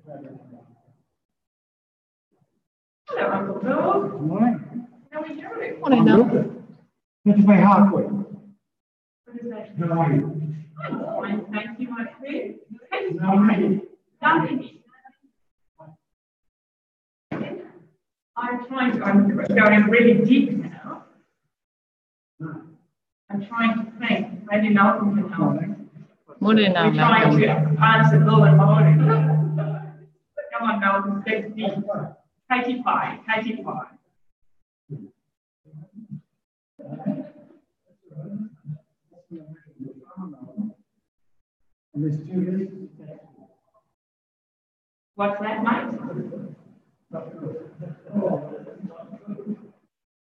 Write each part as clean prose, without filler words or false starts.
Hello, Uncle Bill. Good morning. How are you doing? Morning, Bill. That's my halfway. What is that? How are you? I'm fine, thank you, my friend. How are you? Nothing. I'm going really deep now. I'm trying to think. Maybe Malcolm can help me. Morning now, We're trying Malcolm. to answer Bill and Molly. Come on, Malcolm, let's deep. Katie Pie, Katie Pie. And there's 2 years. What's that, mate?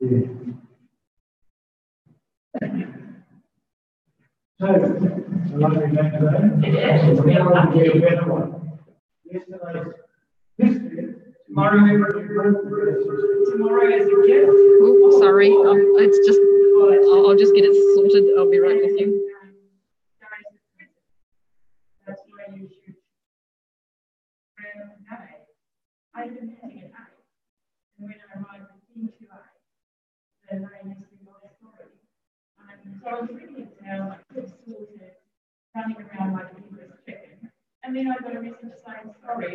Yeah. So, a lovely day today. It is. Tomorrow will be a better one. Yesterday's history. Tomorrow is a gift. Oh, sorry. It's just, I'll just get it sorted. I'll be right with you. That's why you should random day. I've been having an eye. And when I arrived into eye, then I used to go story. So I was reading it down, like this sorted, running around like a English chicken. And then I got a message saying, sorry.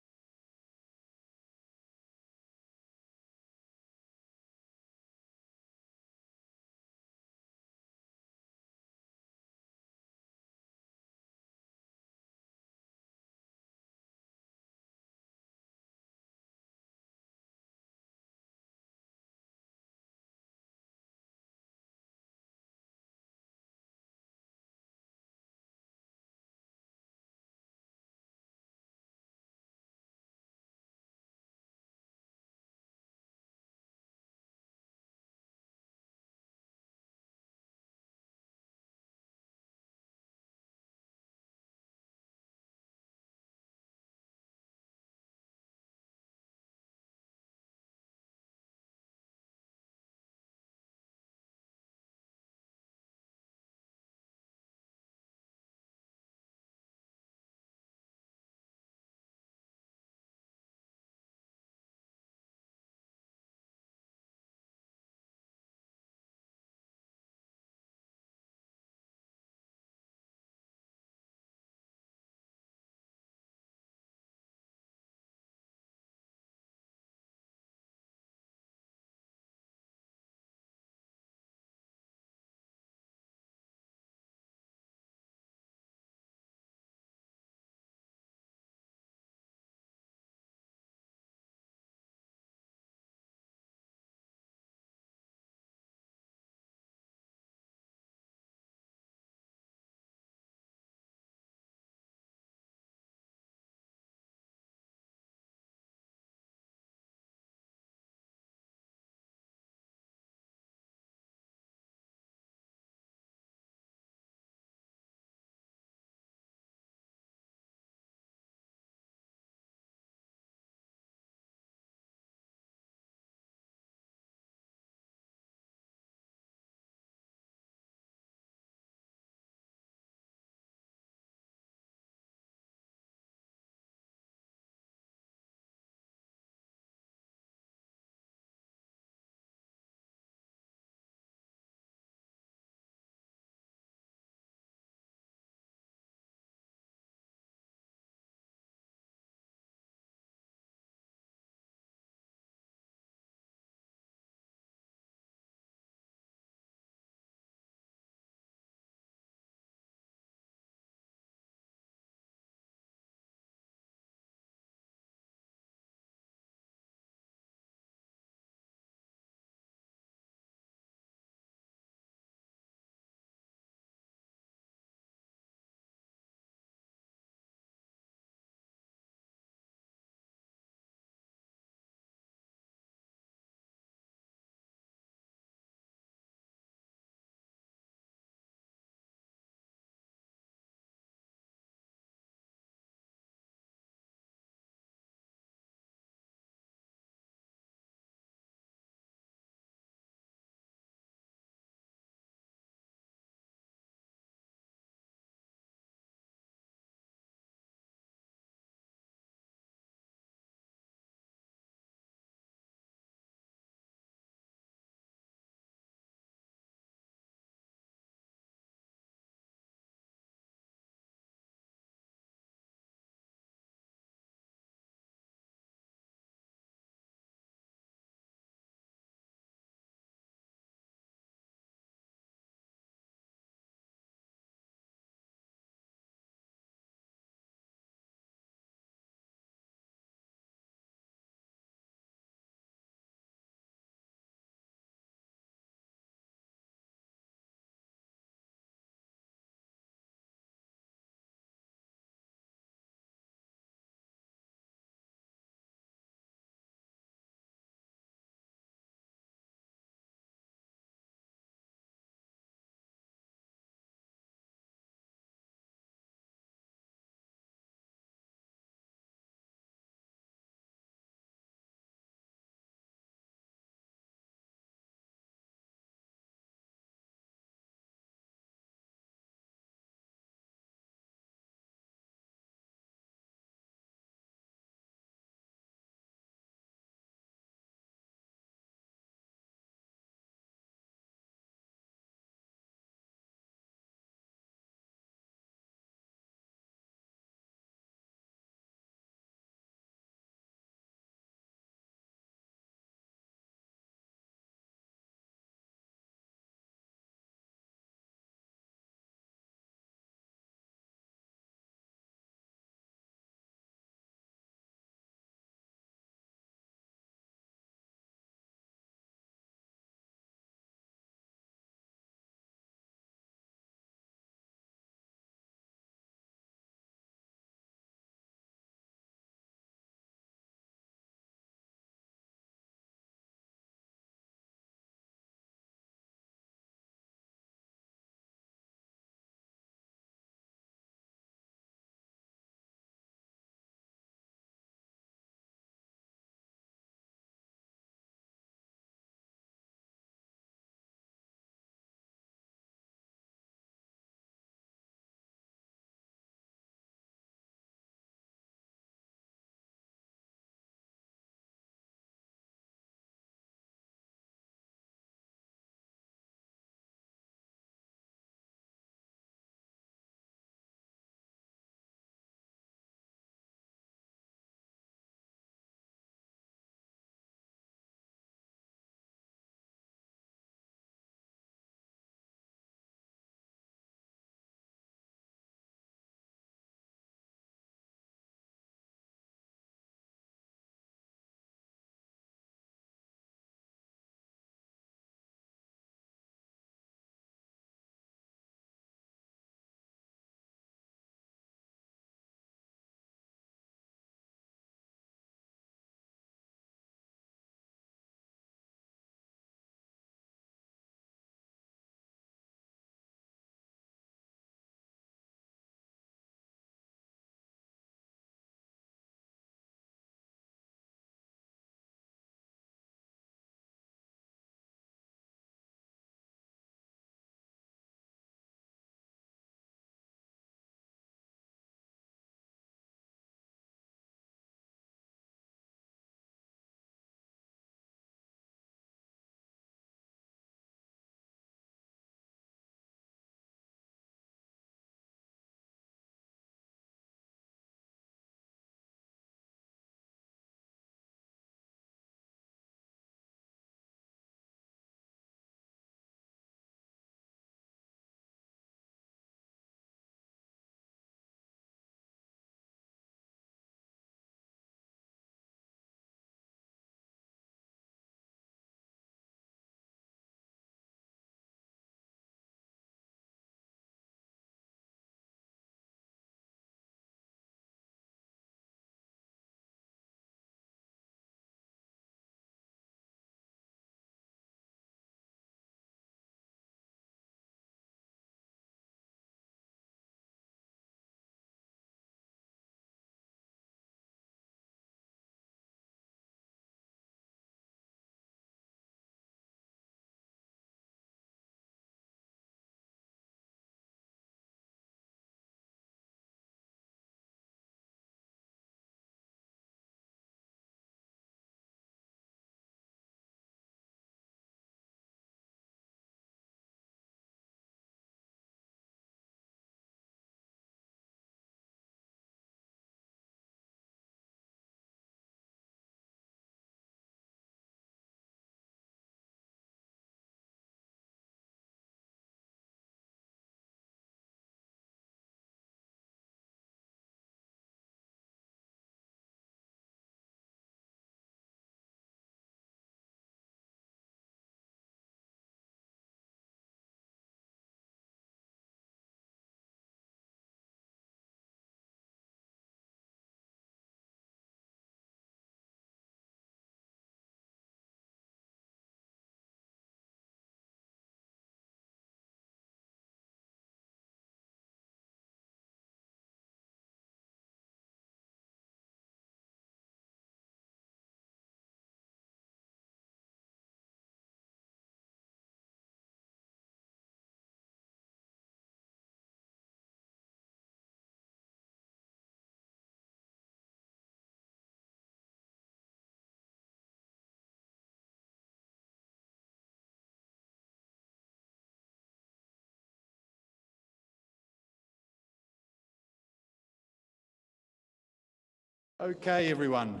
Okay, everyone.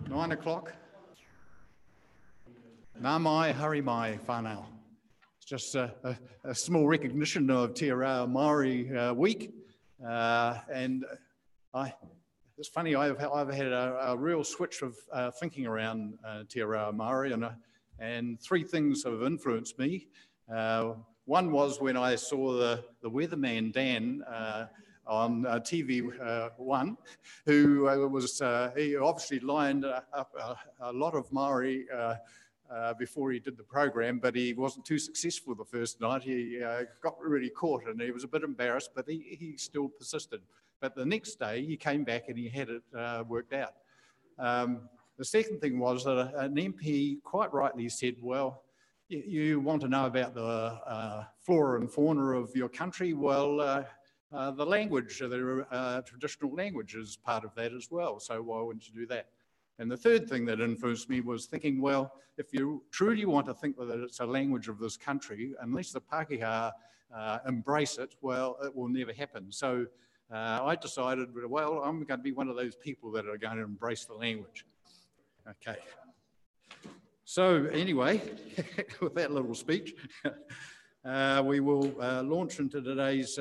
9 o'clock. Nā mai, hurry mai, whānau. It's just a small recognition of Te Reo Māori week. It's funny, I've had a real switch of thinking around Te Reo Māori, and three things have influenced me. One was when I saw the weatherman Dan on TV1, who he obviously lined up a lot of Māori before he did the program, but he wasn't too successful the first night. He got really caught and he was a bit embarrassed, but he still persisted. But the next day he came back and he had it worked out. The second thing was that an MP quite rightly said, well, you want to know about the flora and fauna of your country? Well, the language, the traditional language is part of that as well. So why wouldn't you do that? And the third thing that influenced me was thinking, well, if you truly want to think that it's a language of this country, unless the Pākehā embrace it, well, it will never happen. So I decided, well, I'm going to be one of those people that are going to embrace the language. Okay. So anyway, with that little speech, we will launch into today's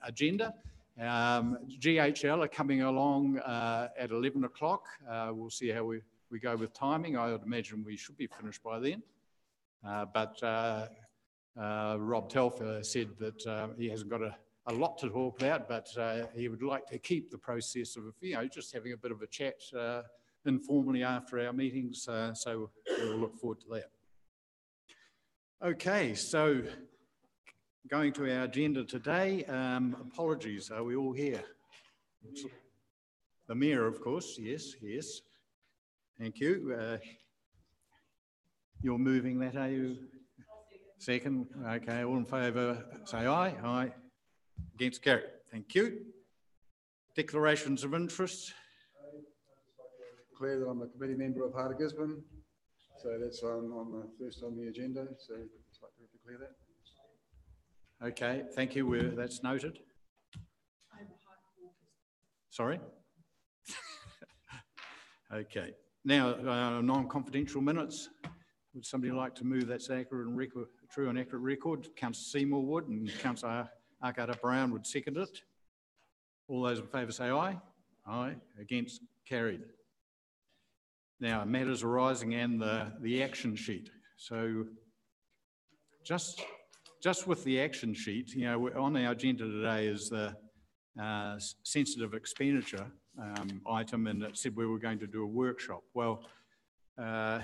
agenda. GHL are coming along at 11 o'clock. We'll see how we go with timing. I would imagine we should be finished by then. But Rob Telfer said that he hasn't got a lot to talk about, but he would like to keep the process of, just having a bit of a chat informally after our meetings. So we'll look forward to that. Okay, so going to our agenda today, apologies, are we all here? The Mayor, of course, yes. Thank you. You're moving that, are you? Second, okay, all in favour, say aye. Aye. Against, carried. Thank you. Declarations of interest. Declare that I'm a committee member of Heart of Gisborne, so that's on the first on the agenda, so I'd like to declare that. Okay, thank you. That's noted. Sorry? Okay. Now, non-confidential minutes. Would somebody like to move that's accurate and true and accurate record? Councillor Seymour would, and Councillor Arkata Brown would second it. All those in favour say aye. Aye. Against, carried. Now, matters arising and the action sheet. So, just with the action sheet, on our agenda today is the sensitive expenditure item, and it said we were going to do a workshop. Well, I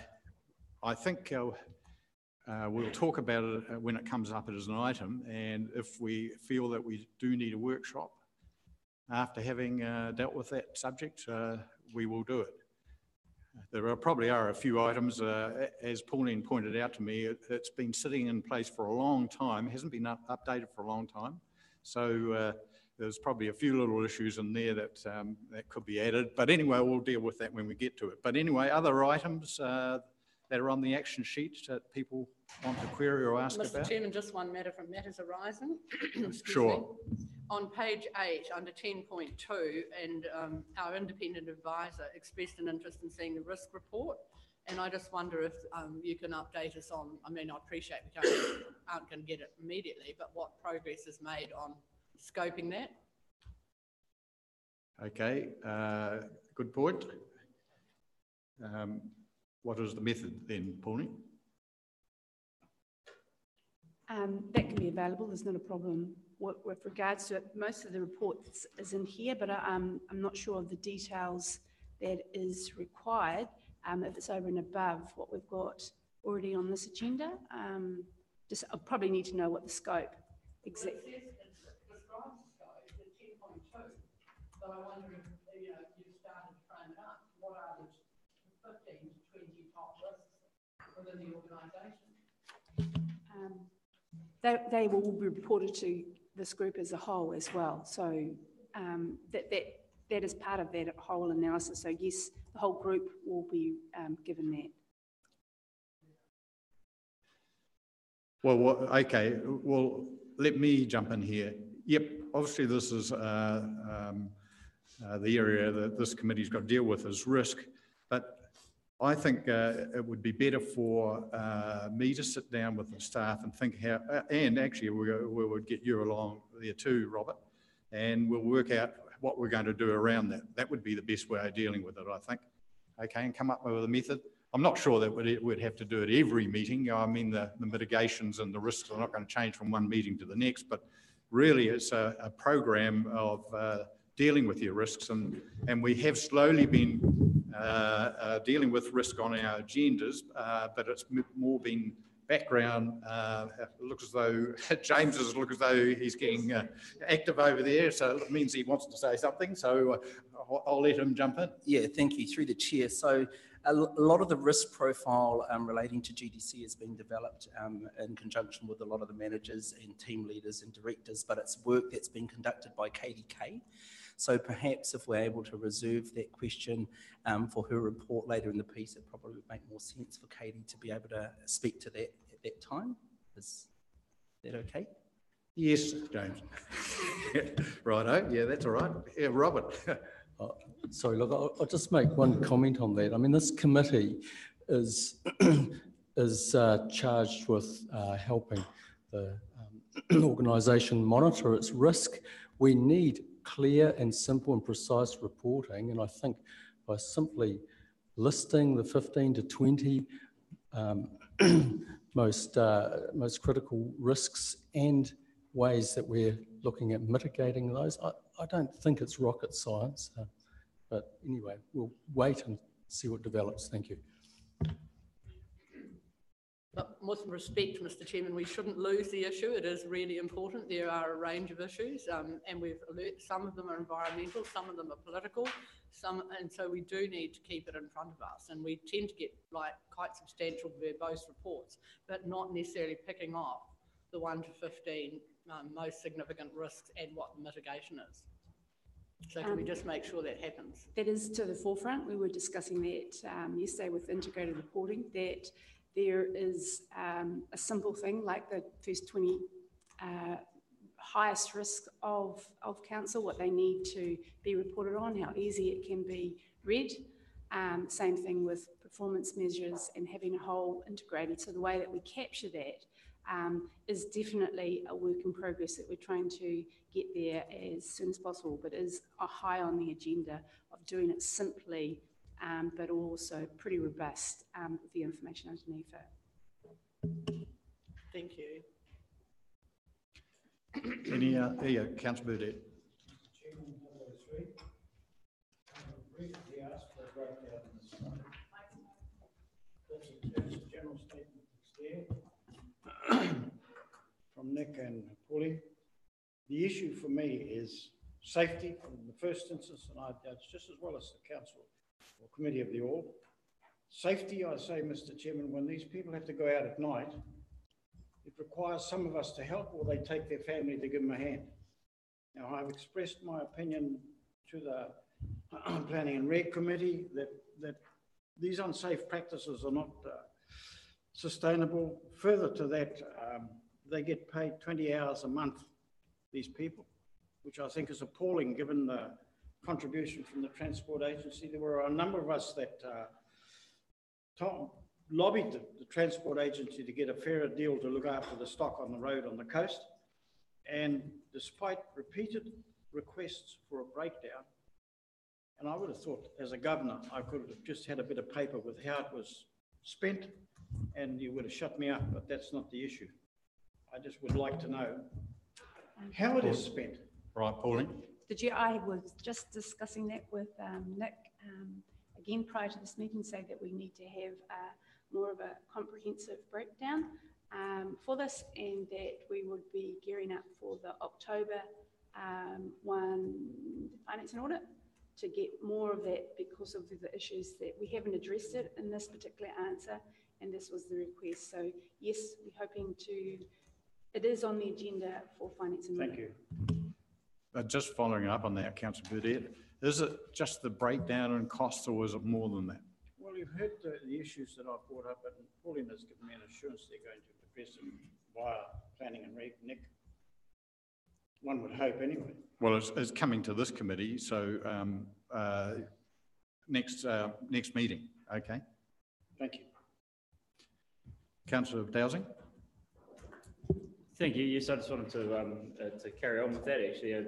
think we'll talk about it when it comes up as an item, and if we feel that we do need a workshop after having dealt with that subject, we will do it. There probably are a few items, as Pauline pointed out to me, it's been sitting in place for a long time, hasn't been updated for a long time. So there's probably a few little issues in there that could be added. But anyway, we'll deal with that when we get to it. But anyway, other items that are on the action sheet that people want to query or ask about? Mr. Chairman, just one matter from Matters Arising. Sure. On page 8, under 10.2, and our independent advisor expressed an interest in seeing the risk report. And I just wonder if you can update us on, I appreciate we aren't going to get it immediately, but what progress is made on scoping that? Okay, good point. What is the method then, Pauline? That can be available. There's not a problem with regards to it. Most of the reports is in here, but I'm not sure of the details that is required. If it's over and above what we've got already on this agenda, I'll probably need to know what the scope exactly. It describes the scope at 10.2. So I wonder if you've started to frame it up. What are the 15 to 20 top risks within the organisation? They will be reported to this group as a whole as well. So that is part of that whole analysis. So yes, the whole group will be given that. Well, okay. Well, let me jump in here. Yep, obviously this is the area that this committee's got to deal with is risk. But I think it would be better for me to sit down with the staff and think how, and actually we would get you along there too, Robert, and we'll work out what we're going to do around that. That would be the best way of dealing with it, I think. Okay, and come up with a method. I'm not sure that we'd have to do it every meeting. I mean, the mitigations and the risks are not going to change from one meeting to the next, but really it's a program of dealing with your risks, and we have slowly been dealing with risk on our agendas, but it's more been background. It looks as though James looks as though he's getting active over there, so it means he wants to say something, so I'll let him jump in. Yeah, thank you, through the chair. So a lot of the risk profile relating to GDC has been developed in conjunction with a lot of the managers and team leaders and directors, but it's work that's been conducted by KDK. So perhaps if we're able to reserve that question for her report later in the piece, it probably would make more sense for Katie to be able to speak to that at that time. Is that okay? Yes, James. Righto, yeah, that's all right. Yeah, Robert. Sorry, look, I'll just make one comment on that. I mean, this committee is charged with helping the organisation monitor its risk. We need clear and simple and precise reporting, and I think by simply listing the 15 to 20 most critical risks and ways that we're looking at mitigating those, I don't think it's rocket science. But anyway, we'll wait and see what develops. Thank you. But with respect, Mr. Chairman, we shouldn't lose the issue. It is really important. There are a range of issues, and we've alerted. Some of them are environmental, some of them are political, and so we do need to keep it in front of us. And we tend to get like quite substantial verbose reports, but not necessarily picking off the 1 to 15 most significant risks and what the mitigation is. So can we just make sure that happens? That is to the forefront. We were discussing that yesterday with integrated reporting, that there is a simple thing like the first 20 highest risk of council, what they need to be reported on, how easy it can be read. Same thing with performance measures and having a whole integrated. So the way that we capture that is definitely a work in progress that we're trying to get there as soon as possible, but is high on the agenda of doing it simply, but also pretty robust with the information underneath it. Thank you. Any Councillor Burdett. Chairman, number 3. Briefly asked for a breakdown in the slide. That's a general statement that's there from Nick and Pauline. The issue for me is safety in the first instance, and it's just as well as the council or committee of the all. Safety, I say, Mr. Chairman, when these people have to go out at night, it requires some of us to help, or they take their family to give them a hand. Now, I've expressed my opinion to the Planning and Reg Committee that these unsafe practices are not sustainable. Further to that, they get paid 20 hours a month, these people, which I think is appalling given the contribution from the Transport Agency. There were a number of us that lobbied the Transport Agency to get a fairer deal to look after the stock on the road on the coast. And despite repeated requests for a breakdown, and I would have thought as a governor, I could have just had a bit of paper with how it was spent and you would have shut me up, but that's not the issue. I just would like to know how it is spent. Right, Pauline. I was just discussing that with Nick again prior to this meeting, saying that we need to have more of a comprehensive breakdown for this, and that we would be gearing up for the October finance and audit to get more of that, because of the issues that we haven't addressed it in this particular answer, and this was the request. So yes, we're hoping to, it is on the agenda for finance and audit. Thank you. Just following up on that, Councillor Burdett, is it just the breakdown in costs, or is it more than that? Well, you've heard the issues that I've brought up, and Pauline has given me an assurance they're going to address it via Planning and Reg, Nick. One would hope anyway. Well, it's coming to this committee, so next meeting, okay? Thank you. Councillor Dowsing? Thank you. Yes, I just wanted to carry on with that actually.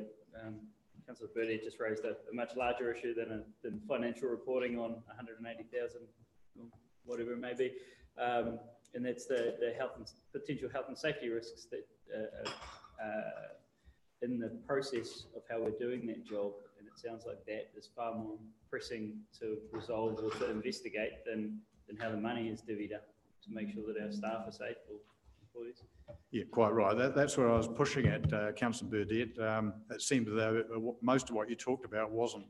Councillor Birdie just raised a much larger issue than financial reporting on 180,000, whatever it may be, and that's the potential health and safety risks that in the process of how we're doing that job. And it sounds like that is far more pressing to resolve or to investigate than how the money is divvied up to make sure that our staff are safe or employees. Yeah, quite right. That's where I was pushing at, Councillor Burdett. It seemed as though most of what you talked about wasn't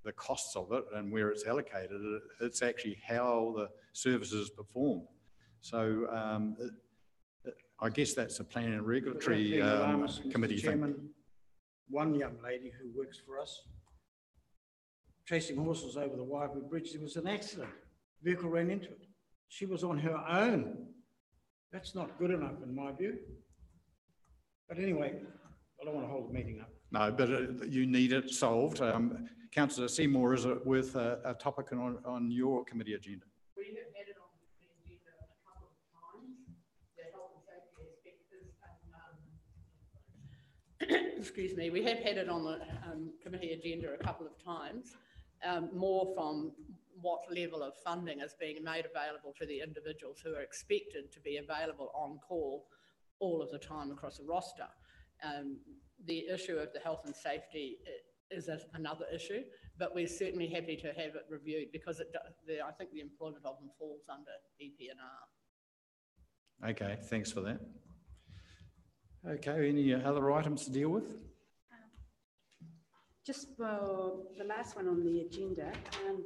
the costs of it and where it's allocated. It's actually how the services perform. So I guess that's a planning and regulatory committee thing. One young lady who works for us, chasing horses over the Waipu Bridge, there was an accident. Vehicle ran into it. She was on her own. That's not good enough in my view. But anyway, I don't want to hold the meeting up. No, but you need it solved. Councillor Seymour, is it worth a topic on your committee agenda? We have had it on the agenda a couple of times. The health and safety aspect is, excuse me, we have had it on the committee agenda a couple of times, more from what level of funding is being made available to the individuals who are expected to be available on call all of the time across a roster. The issue of the health and safety is another issue, but we're certainly happy to have it reviewed because I think the employment of them falls under EP&R. Okay, thanks for that. Okay, any other items to deal with? Just for the last one on the agenda,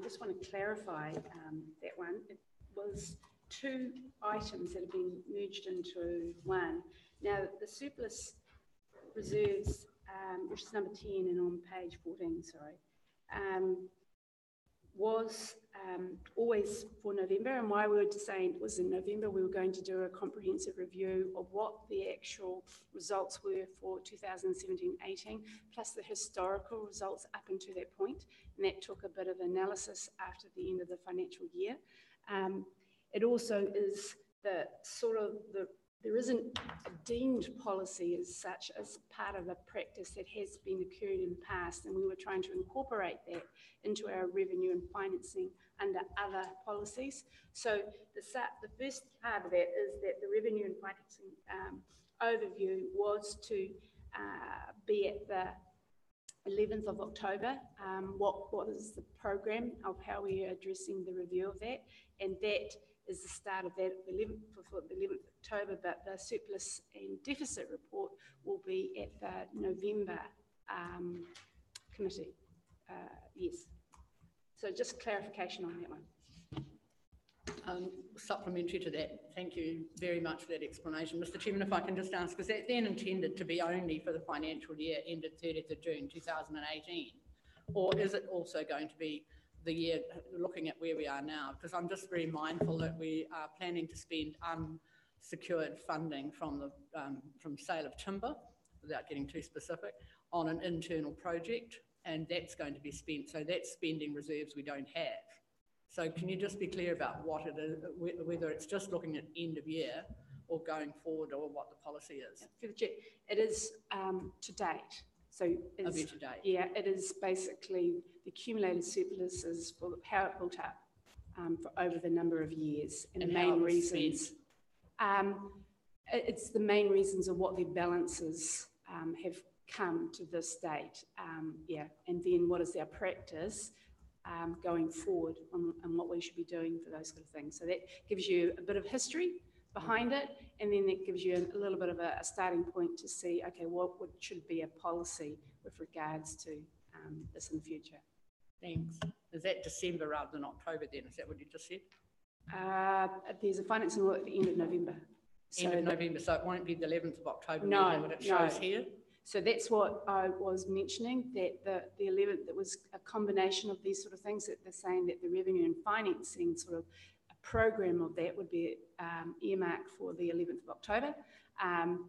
just want to clarify that one. It was two items that have been merged into one. Now, the surplus reserves, which is number 10 and on page 14, sorry, was always for November, and why we were saying it was in November, we were going to do a comprehensive review of what the actual results were for 2017-18, plus the historical results up until that point, and that took a bit of analysis after the end of the financial year. It also is there isn't a deemed policy as such as part of a practice that has been occurred in the past, and we were trying to incorporate that into our revenue and financing under other policies. So the first part of that is that the revenue and financing overview was to be at the 11th of October. What is the program of how we are addressing the review of that, and that is the start of that for the 11th of October, but the surplus and deficit report will be at the November committee. Yes. So just clarification on that one. Supplementary to that, thank you very much for that explanation. Mr. Chairman, if I can just ask, is that then intended to be only for the financial year ended 30th of June 2018? Or is it also going to be the year looking at where we are now? Because I'm just very mindful that we are planning to spend unsecured funding from the sale of timber, without getting too specific, on an internal project, and that's going to be spent. So that's spending reserves we don't have. So can you just be clear about what it is, whether it's just looking at end of year or going forward, or what the policy is? It is to date. So it's, to date. Yeah, it is basically the accumulated surpluses for how it built up for over the number of years, and the main reasons. It's the main reasons of what their balances have come to this date. Yeah, and then what is our practice going forward on what we should be doing for those sort of things. So that gives you a bit of history behind it, and then it gives you a little bit of a starting point to see, okay, what should be a policy with regards to this in the future. Thanks. Is that December rather than October then? Is that what you just said? There's a financing audit at the end of November. End of November, so it won't be the 11th of October. No, what it shows here. So that's what I was mentioning, that the 11th, it was a combination of these sort of things, that they're saying that the revenue and financing sort of program of that would be earmarked for the 11th of October,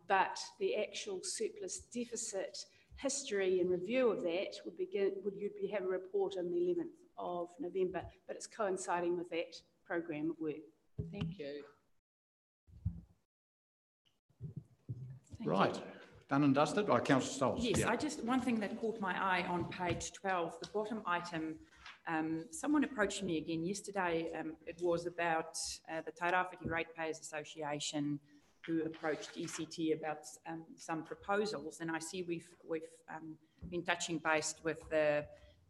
but the actual surplus deficit history and review of that you'd have a report on the 11th of November, but it's coinciding with that program of work. Thank you. Right. Done and dusted by Councillor Stolz. Yes, Yeah. one thing that caught my eye on page 12, the bottom item, someone approached me again yesterday. It was about the Tairāwhiti Ratepayers Association, who approached ECT about some proposals, and I see we've been touching base with the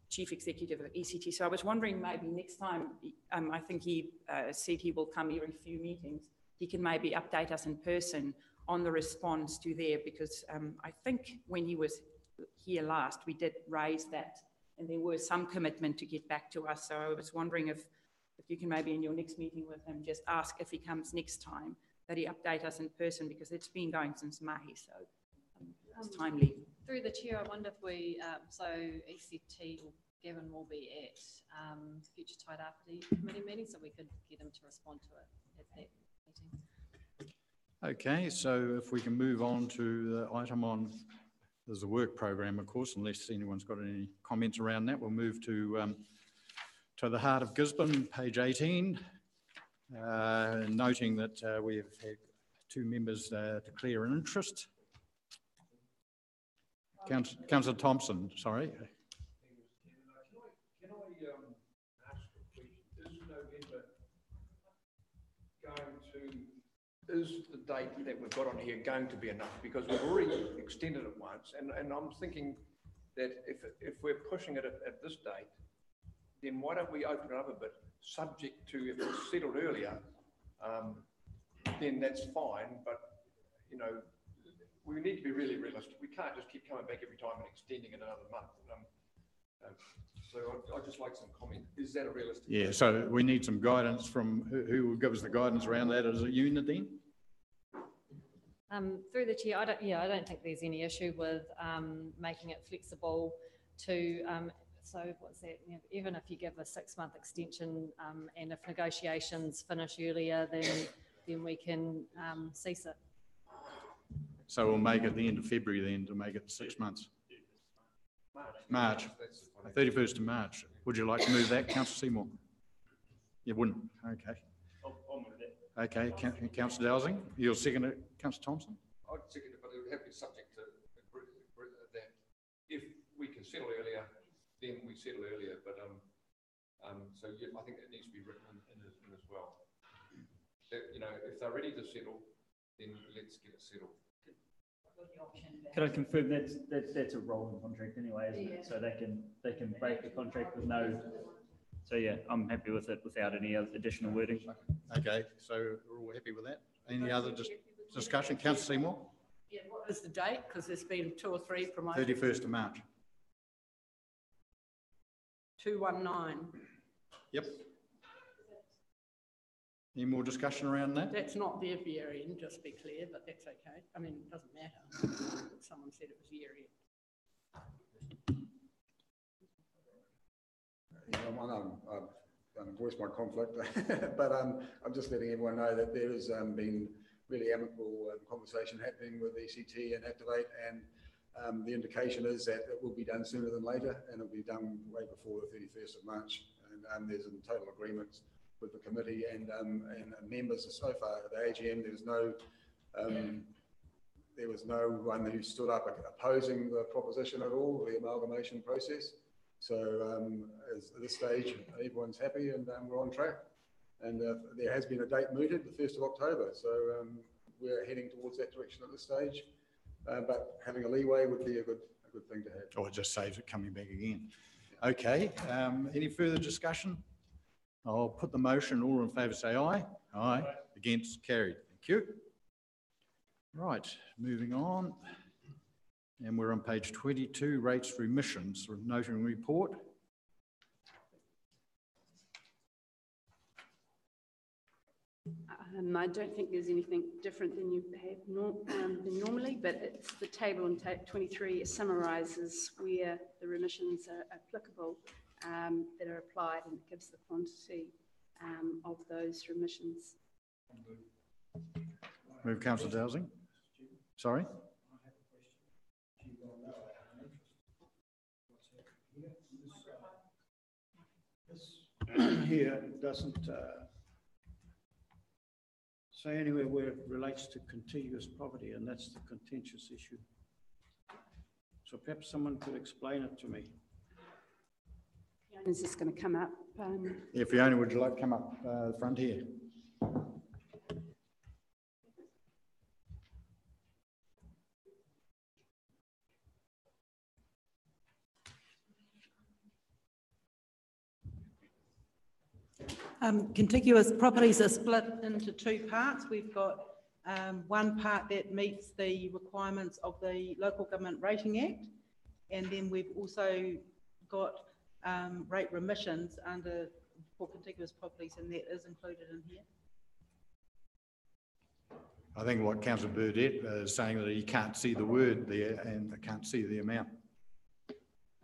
Chief Executive of ECT. So I was wondering maybe next time, I think he said he will come every few meetings, he can maybe update us in person on the response to there, because I think when he was here last, we did raise that, and there was some commitment to get back to us. So I was wondering if you can maybe in your next meeting with him just ask if he comes next time that he update us in person, because it's been going since May, so it's timely. Through the chair, I wonder if we, so ECT or Gavin will be at future Tairāwhiti committee meeting, so we could get him to respond to it at that meeting. Okay, so if we can move on to the item on, there's a work program, of course, unless anyone's got any comments around that. We'll move to the Heart of Gisborne, page 18, noting that we have had 2 members declare an interest. Councillor Thompson, sorry. Can I ask a question? Is November going to, is the date that we've got on here going to be enough? Because we've already extended it once, and I'm thinking that if we're pushing it at this date, then why don't we open it up a bit, subject to if it's settled earlier, then that's fine, but, you know, we need to be really realistic. We can't just keep coming back every time and extending it another month. So I'd just like some comment. Is that a realistic? Yeah, so we need some guidance from who will give us the guidance around that. Is it you, Nadine? Through the chair, I don't think there's any issue with making it flexible to, so what's that, you know, even if you give a 6-month extension and if negotiations finish earlier, then we can cease it. So we'll make it the end of February then to make it 6 months. March. 31st of March. Would you like to move that, Councillor Seymour? You wouldn't? Okay. I'll move that. Okay, Councillor Dowsing, you'll second it, Councillor Thompson? I'd second it, but it would have to be subject to that. If we can settle earlier, then we settle earlier. But so yeah, I think it needs to be written in as well. That, you know, if they're ready to settle, then let's get it settled. Could I confirm that's a rolling contract anyway, isn't it? So they can break the contract with no. So yeah, I'm happy with it without any other additional wording. Okay, so we're all happy with that. Any other discussion, Councillor Seymour? Yeah, what is the date? Because there's been 2 or 3 promotions. 31st of March. 219. Yep. Any more discussion around that? That's not the year end, just to be clear, but that's okay. I mean, it doesn't matter. Someone said it was year end. I've voiced my conflict, but I'm just letting everyone know that there has been really amicable conversation happening with ECT and Activate, and the indication is that it will be done sooner than later, and it'll be done way before the 31st of March. And there's in total agreement with the committee and members so far at the AGM. There was no one who stood up opposing the proposition at all, the amalgamation process. So at this stage, everyone's happy and we're on track. And there has been a date mooted, the 1st of October. So we're heading towards that direction at this stage. But having a leeway would be a good thing to have. Or it just saves it coming back again. Okay, any further discussion? I'll put the motion. All in favour say aye. Aye. Against, carried. Thank you. Right, moving on. And we're on page 22, rates for emissions, noting report. I don't think there's anything different than you have than normally, but it's the table on 23 summarises where the remissions are applicable that are applied, and it gives the quantity of those remissions. Move Councillor Dowsing. Sorry? This here doesn't say anywhere where it relates to contiguous property, and that's the contentious issue. So perhaps someone could explain it to me. Is this going to come up? Yeah, Fiona, would you like to come up front here? Contiguous properties are split into two parts. We've got one part that meets the requirements of the Local Government Rating Act, and then we've also got rate remissions for contiguous properties, and that is included in here. I think what Councillor Burdett is saying that he can't see the word there and can't see the amount.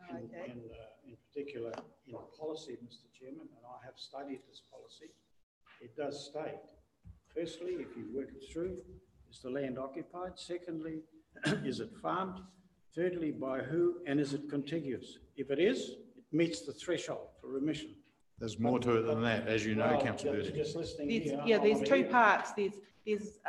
Okay. And in particular, in policy, Mr. Chairman, and I have studied this policy, it does state, firstly, if you work it through, is the land occupied? Secondly, is it farmed? Thirdly, by who? And is it contiguous? If it is, it meets the threshold for remission. There's more to it than that, as you know, well, Councillor Burdett. Just listening here, there's two parts. There's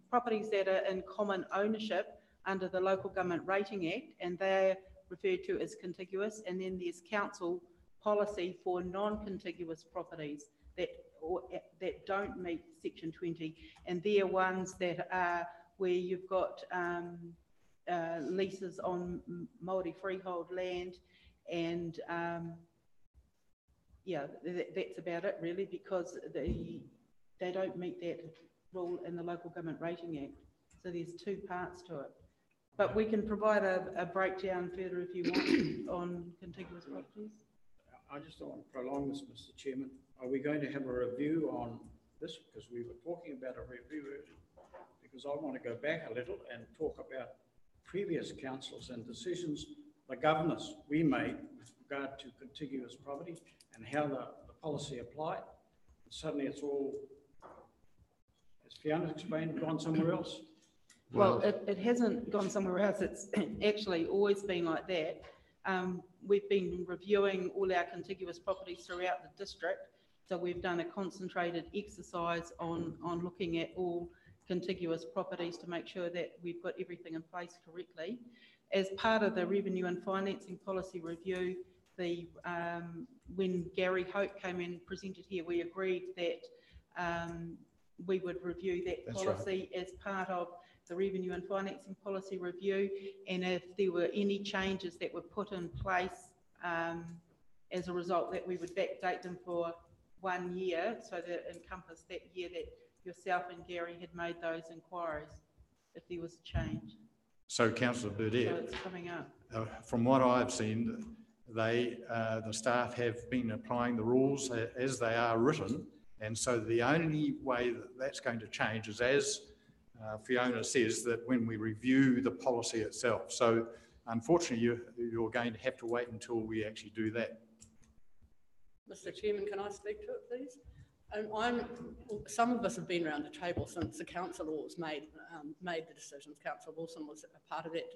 properties that are in common ownership under the Local Government Rating Act, and they're referred to as contiguous, and then there's council policy for non-contiguous properties that don't meet Section 20, and they're ones that are where you've got leases on Māori freehold land, and yeah, that's about it really, because they don't meet that rule in the Local Government Rating Act. So there's two parts to it. But we can provide a breakdown further if you want on contiguous properties. I just don't want to prolong this, Mr. Chairman. Are we going to have a review on this? Because we were talking about a review earlier. Because I want to go back a little and talk about previous councils and decisions, the governance we made with regard to contiguous property and how the policy applied. And suddenly it's all, as Fiona explained, gone somewhere else. Well, it hasn't gone somewhere else. It's actually always been like that. We've been reviewing all our contiguous properties throughout the district. So we've done a concentrated exercise on looking at all contiguous properties to make sure that we've got everything in place correctly. As part of the revenue and financing policy review, when Gary Hope came in and presented here, we agreed that we would review that policy as part of the revenue and financing policy review, and if there were any changes that were put in place as a result, that we would backdate them for 1 year, so that it encompassed that year that yourself and Gary had made those inquiries, if there was a change. So, Councillor Burdett, so it's coming up. From what I've seen, the staff have been applying the rules as they are written, and so the only way that that's going to change is, as Fiona says, that when we review the policy itself. So unfortunately, you're going to have to wait until we actually do that. Mr. Chairman, can I speak to it, please? Some of us have been around the table since the council laws made the decisions. Councillor Wilson was a part of that.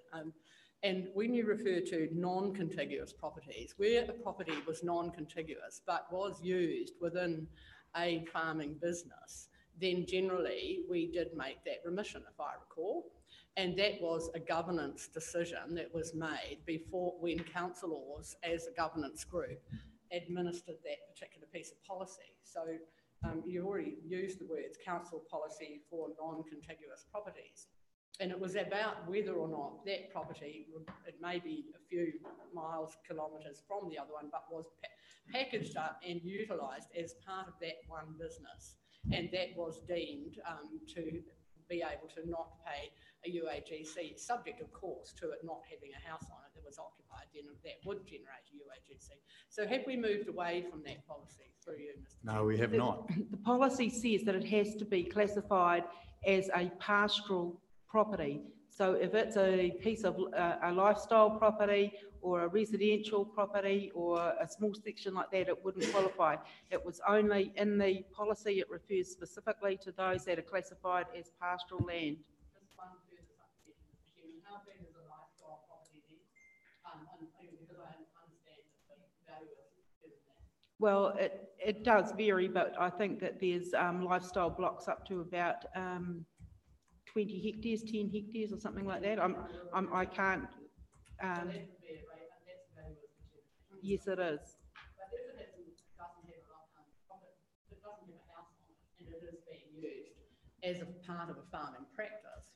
And when you refer to non-contiguous properties, where a property was non-contiguous but was used within a farming business, then generally we did make that remission, if I recall. And that was a governance decision that was made before, when council laws as a governance group administered that particular piece of policy. So you already used the words council policy for non-contiguous properties. And it was about whether or not that property, it may be a few miles, kilometres from the other one, but was packaged up and utilised as part of that one business. And that was deemed to be able to not pay a UAGC, subject of course to it not having a house on it that was occupied, then that would generate a UAGC. So have we moved away from that policy through you, Mr. No, we have not. The policy says that it has to be classified as a pastoral property. So if it's a piece of a lifestyle property or a residential property or a small section like that, it wouldn't qualify. It was only in the policy, it refers specifically to those that are classified as pastoral land. Just one further subdivision, Mr. Chairman. How big is a lifestyle property then? Because I understand that the value is that. Well, it does vary, but I think that there's lifestyle blocks up to about 20 hectares, 10 hectares or something like that. I can't. Yes, it is. But if it doesn't have a house on it and it is being used as a part of a farming practice,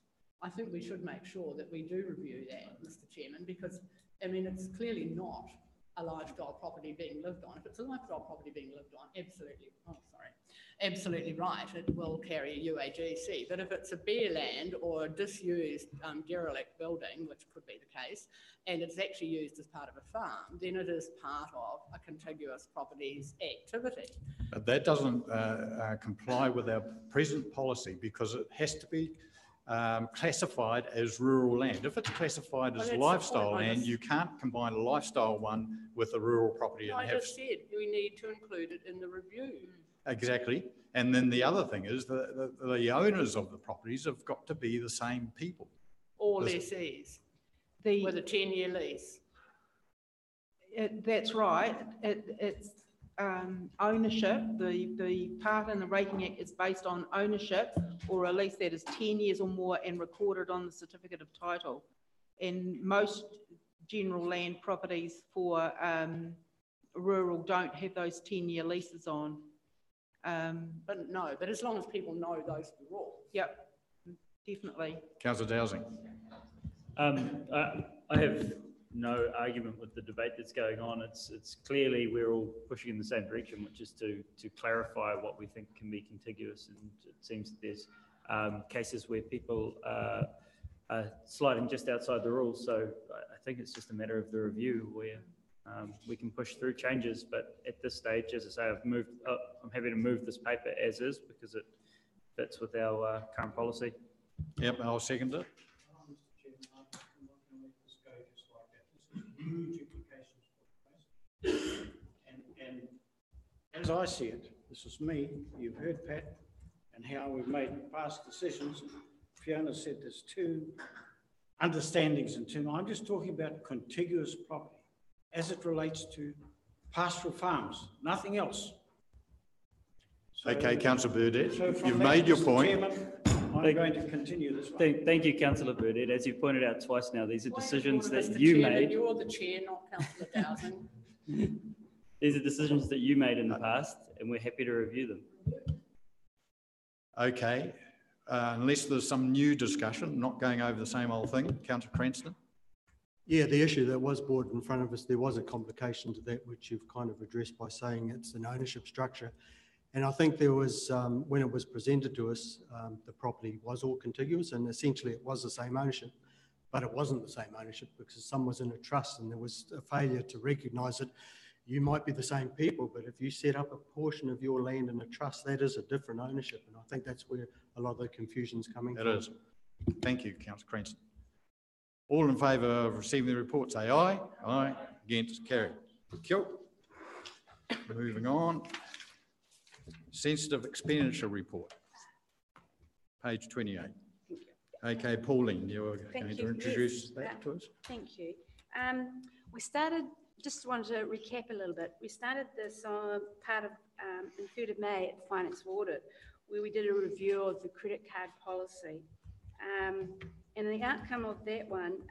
I think we should make sure that we do review that, Mr. Chairman, because I mean it's clearly not a lifestyle property being lived on. If it's a lifestyle property being lived on, absolutely right, it will carry a UAGC. But if it's a bare land or a disused derelict building, which could be the case, and it's actually used as part of a farm, then it is part of a contiguous properties activity. But that doesn't comply with our present policy because it has to be classified as rural land. If it's classified as lifestyle land, you can't combine a lifestyle one with a rural property. I just said we need to include it in the review. Exactly. And then the other thing is that the owners of the properties have got to be the same people. Or lessees with a 10-year lease. That's right. It's ownership. The part in the Rating Act is based on ownership or a lease that is 10 years or more and recorded on the certificate of title. And most general land properties for rural don't have those 10-year leases on. But as long as people know those are the rules. Yep, definitely. Councillor Dowsing. I have no argument with the debate that's going on. It's clearly we're all pushing in the same direction, which is to clarify what we think can be contiguous. And it seems that there's cases where people are sliding just outside the rules. So I think it's just a matter of the review where we can push through changes. But at this stage, as I say, I'm happy to move this paper as is because it fits with our current policy. Yep, I'll second it. Huge implications for the and as I see it, this is me, you've heard Pat and how we've made past decisions. Fiona said there's two understandings in two. I'm just talking about contiguous property as it relates to pastoral farms, nothing else. So, okay, Councillor Burdett, so you've made your point. Chairman, I'm going to continue this one. Thank you, Councillor Burdett. As you've pointed out twice now, these are decisions that Mr. you Chairman, made. You're the chair, not Councillor Dowsing. These are decisions that you made in the past, and we're happy to review them. Okay, unless there's some new discussion, not going over the same old thing. Councillor Cranston. Yeah, the issue that was brought in front of us, there was a complication to that, which you've kind of addressed by saying it's an ownership structure. And I think there was, when it was presented to us, the property was all contiguous and essentially it was the same ownership, but it wasn't the same ownership because some was in a trust and there was a failure to recognise it. You might be the same people, but if you set up a portion of your land in a trust, that is a different ownership. And I think that's where a lot of the confusion's coming from. It is. Thank you, Councillor Cranston. All in favour of receiving the report, say aye. Aye. Against, carried. Cool. Moving on. Sensitive expenditure report. Page 28. Okay, Pauline, you're going to introduce that to us. Thank you. We started, just wanted to recap a little bit. We started this part of, in 3rd of May at the Finance of Audit, where we did a review of the credit card policy. And the outcome of that one,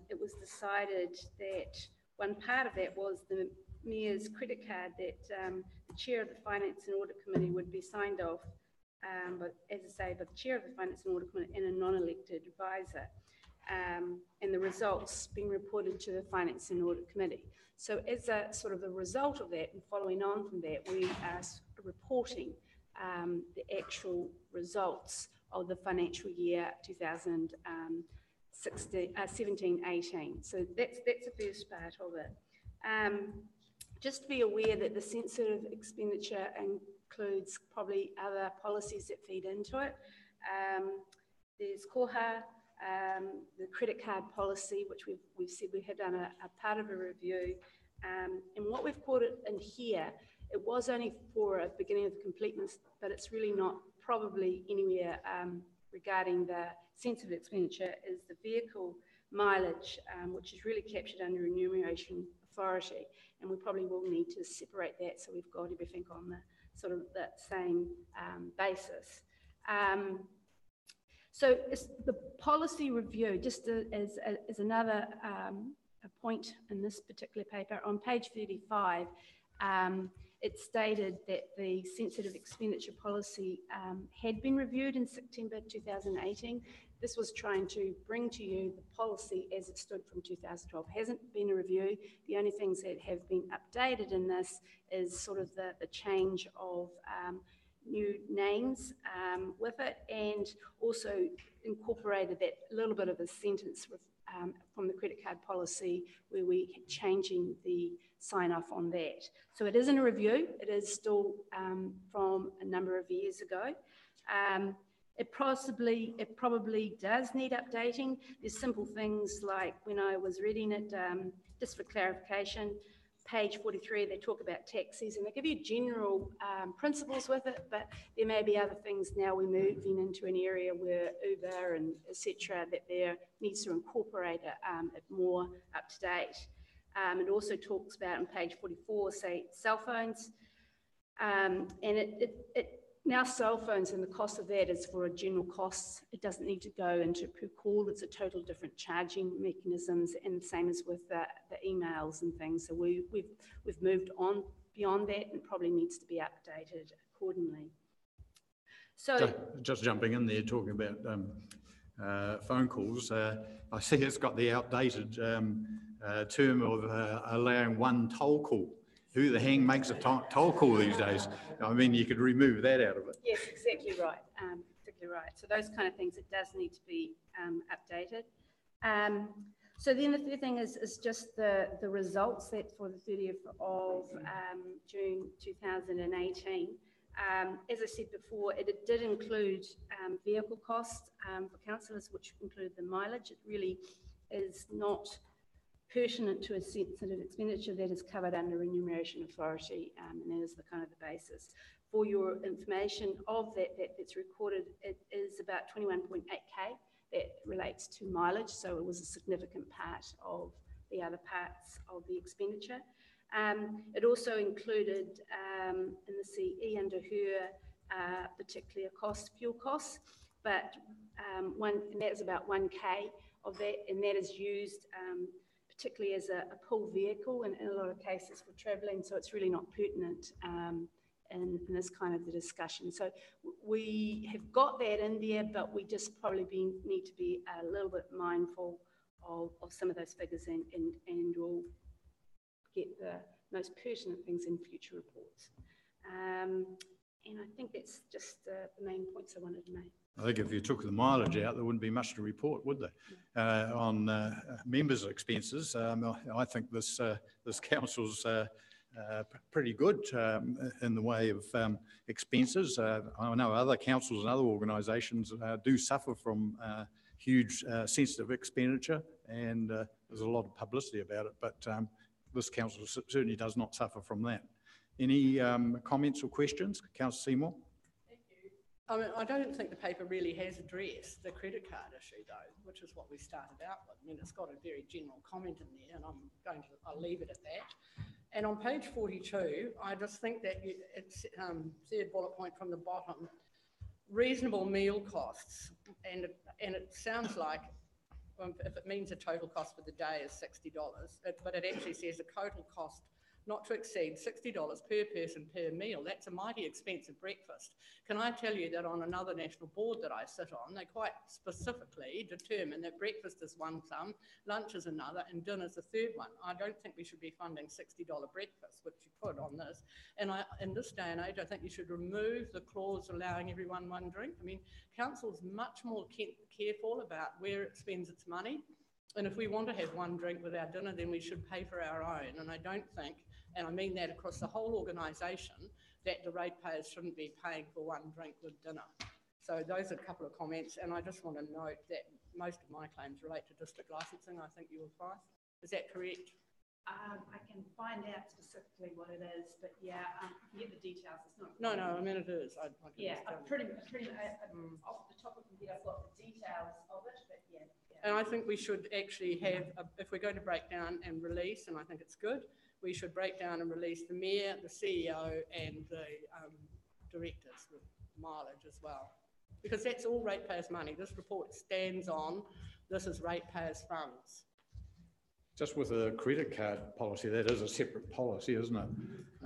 it was decided that one part of that was the Mayor's credit card that the Chair of the Finance and Audit Committee would be signed off, but as I say, by the Chair of the Finance and Audit Committee and a non-elected advisor, and the results being reported to the Finance and Audit Committee. So as a sort of the result of that and following on from that, we are reporting the actual results of the financial year 2017-18. So that's the first part of it. Just to be aware that the sensitive expenditure includes probably other policies that feed into it. There's koha, the credit card policy, which we've said we have done a part of a review. And what we've called it in here, it was only for a beginning of completeness, but it's really not probably anywhere regarding the sensitive expenditure is the vehicle mileage, which is really captured under remuneration authority. And we probably will need to separate that so we've got everything on the sort of that same basis. So it's the policy review, just as another a point in this particular paper, on page 35, it stated that the sensitive expenditure policy had been reviewed in September 2018. This was trying to bring to you the policy as it stood from 2012. It hasn't been a review. The only things that have been updated in this is sort of the change of new names with it, and also incorporated that little bit of a sentence with, from the credit card policy where we are changing the sign off on that. So it isn't a review, it is still from a number of years ago. It probably does need updating. There's simple things like when I was reading it, just for clarification, page 43, they talk about taxis and they give you general principles with it, but there may be other things now we're moving into an area where Uber and etc. that there needs to incorporate it more up to date. It also talks about on page 44, say cell phones, and now cell phones and the cost of that is for a general cost. It doesn't need to go into per call. It's a total different charging mechanisms, and the same as with the emails and things. So we've moved on beyond that and probably needs to be updated accordingly. So just jumping in there, talking about phone calls, I see it's got the outdated term of allowing one toll call. Who the hang makes a toll call these days? I mean, you could remove that out of it. Yes, exactly right. Exactly right. So those kind of things, it does need to be updated. So then the third thing is just the results that for the 30th of June 2018. As I said before, it did include vehicle costs for councillors, which included the mileage. It really is not pertinent to a sensitive expenditure that is covered under remuneration authority, and that is the kind of the basis. For your information of that's recorded, it is about 21.8k that relates to mileage, so it was a significant part of the other parts of the expenditure. It also included in the CE under her particular cost, fuel costs, but and that's about 1k of that, and that is used particularly as a pull vehicle in a lot of cases for travelling, so it's really not pertinent in this kind of the discussion. So we have got that in there, but we just probably need to be a little bit mindful of some of those figures, and we'll get the most pertinent things in future reports. And I think that's just the main points I wanted to make. I think if you took the mileage out, there wouldn't be much to report, would there? On members' expenses, I think this council's pretty good in the way of expenses. I know other councils and other organisations do suffer from huge sensitive expenditure, and there's a lot of publicity about it, but this council certainly does not suffer from that. Any comments or questions? Councillor Seymour? I mean, I don't think the paper really has addressed the credit card issue, though, which is what we started out with. I mean, it's got a very general comment in there, and I'll leave it at that. And on page 42, I just think that it's third bullet point from the bottom, reasonable meal costs, and it sounds like if it means a total cost for the day is $60, but it actually says a total cost not to exceed $60 per person per meal. That's a mighty expensive breakfast. Can I tell you that on another national board that I sit on, they quite specifically determine that breakfast is one sum, lunch is another, and dinner is a third one. I don't think we should be funding $60 breakfast, which you put on this. And in this day and age, I think you should remove the clause allowing everyone one drink. I mean, council's much more careful about where it spends its money. And if we want to have one drink with our dinner, then we should pay for our own. And I don't think, and I mean that across the whole organisation, that the ratepayers shouldn't be paying for one drink with dinner. So those are a couple of comments, and I just want to note that most of my claims relate to district licensing. I think you advise. Is that correct? I can find out specifically what it is, but yeah, I can get the details. It's not. No, I mean it is. Yeah, pretty off the top of my head, I've got the details of it, but yeah. And I think we should actually have, if we're going to break down and release, and I think it's good, we should break down and release the mayor, the CEO, and the directors with mileage as well, because that's all ratepayers' money. This report stands on this is ratepayers' funds. Just with a credit card policy, that is a separate policy, isn't it?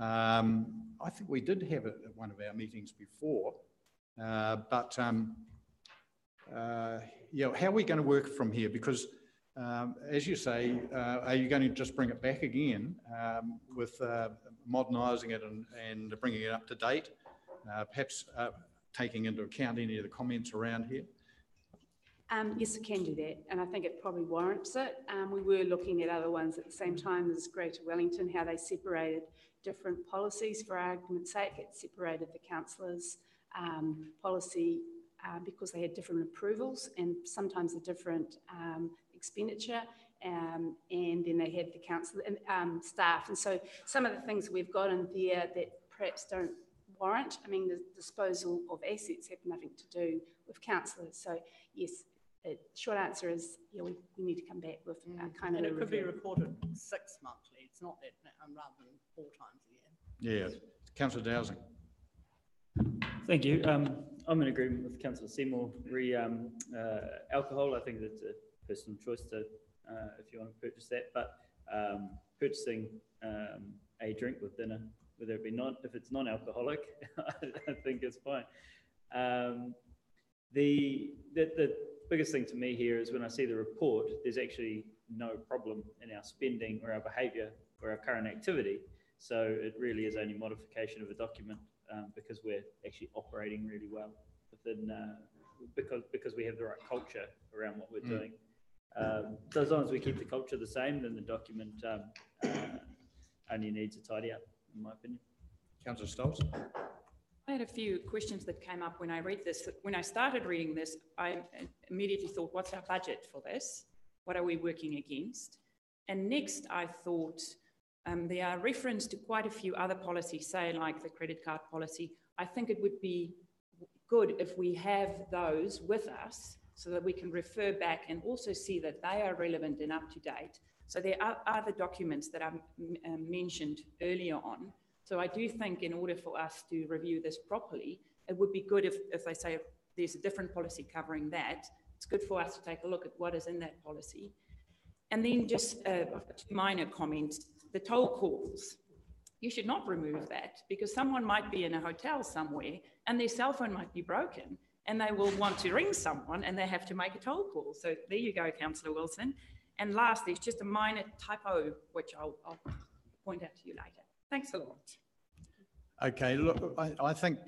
I think we did have it at one of our meetings before, but yeah, how are we going to work from here? Because as you say, are you going to just bring it back again with modernising it and bringing it up to date, perhaps taking into account any of the comments around here? Yes, I can do that, and I think it probably warrants it. We were looking at other ones at the same time as Greater Wellington, how they separated different policies. For argument's sake, it separated the councillors' policy because they had different approvals and sometimes a different expenditure, and then they had the council and staff. And so some of the things we've got in there that perhaps don't warrant. I mean, the disposal of assets have nothing to do with councillors. So yes, the short answer is, yeah, we need to come back with kind of and a it could be review. reported 6 monthly. It's not that rather than 4 times a year. Yeah, Councillor Dowsing. Thank you. I'm in agreement with Councillor Seymour. Alcohol, I think that's a personal choice to if you want to purchase that, but purchasing a drink with dinner, whether it be if it's non-alcoholic, I think it's fine. The biggest thing to me here is when I see the report, there's actually no problem in our spending or our behaviour or our current activity. So it really is only modification of a document because we're actually operating really well within, because we have the right culture around what we're doing. So as long as we keep the culture the same, then the document only needs a tidy up, in my opinion. Councillor Stolz. I had a few questions that came up when I read this. When I started reading this, I immediately thought, what's our budget for this? What are we working against? And next I thought, there are reference to quite a few other policies, say like the credit card policy. I think it would be good if we have those with us so that we can refer back and also see that they are relevant and up to date. So there are other documents that I mentioned earlier on. So I do think in order for us to review this properly, it would be good if they say there's a different policy covering that. It's good for us to take a look at what is in that policy. And then just 2 minor comments. The toll calls. You should not remove that because someone might be in a hotel somewhere and their cell phone might be broken and they will want to ring someone and they have to make a toll call. So there you go, Councillor Wilson. And last, there's just a minor typo, which I'll point out to you later. Thanks a lot. Okay, look, I think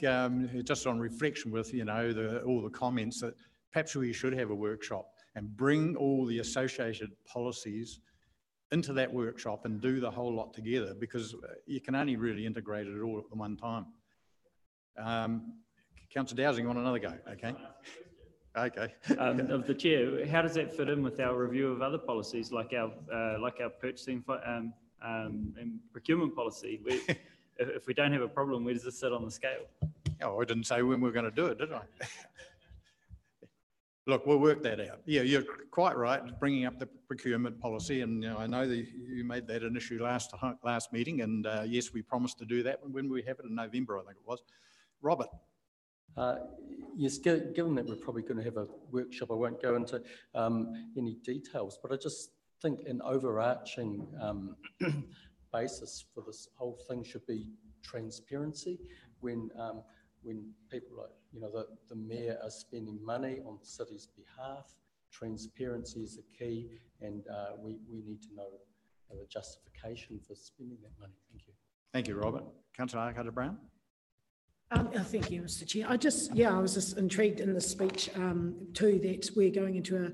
just on reflection with, you know, all the comments, that perhaps we should have a workshop and bring all the associated policies into that workshop and do the whole lot together, because you can only really integrate it all at the one time. Councillor Dowsing, you want another go? Okay. Okay. Of the chair, how does that fit in with our review of other policies, like our purchasing and procurement policy? If we don't have a problem, where does this sit on the scale? Oh, I didn't say when we were going to do it, did I? Look, we'll work that out. Yeah, you're quite right, bringing up the procurement policy, and you know, I know that you made that an issue last meeting, and yes, we promised to do that when we have it in November, I think it was. Robert. Yes, given that we're probably going to have a workshop, I won't go into any details, but I just think an overarching basis for this whole thing should be transparency. When people like, you know, the mayor are spending money on the city's behalf, transparency is the key, and we need to know the justification for spending that money. Thank you. Thank you, Robert. Councillor Arcada-Brown. Thank you, Mr. Chair. I was just intrigued in the speech too that we're going into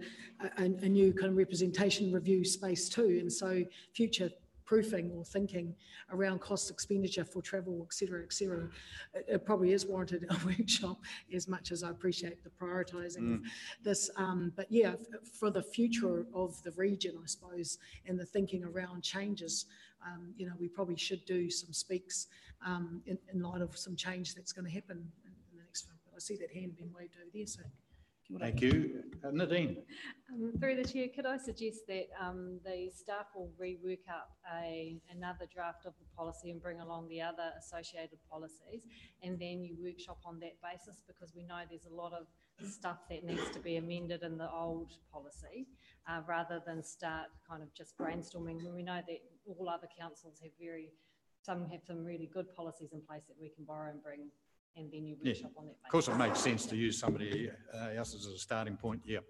a new kind of representation review space too, and so future proofing or thinking around cost expenditure for travel, et cetera, it probably is warranted a workshop, as much as I appreciate the prioritising of this. But yeah, for the future of the region, I suppose, and the thinking around changes, you know, we probably should do some speaks in light of some change that's going to happen in the next one. But I see that hand being waved over there, so. Thank you. Nadine. Through the chair, could I suggest that the staff will rework up another draft of the policy and bring along the other associated policies, and then you workshop on that basis, because we know there's a lot of stuff that needs to be amended in the old policy, rather than start kind of just brainstorming when we know that all other councils have some have some really good policies in place that we can borrow and bring, and then you workshop on that basis. Of course, it makes sense to use somebody else as a starting point. Yeah.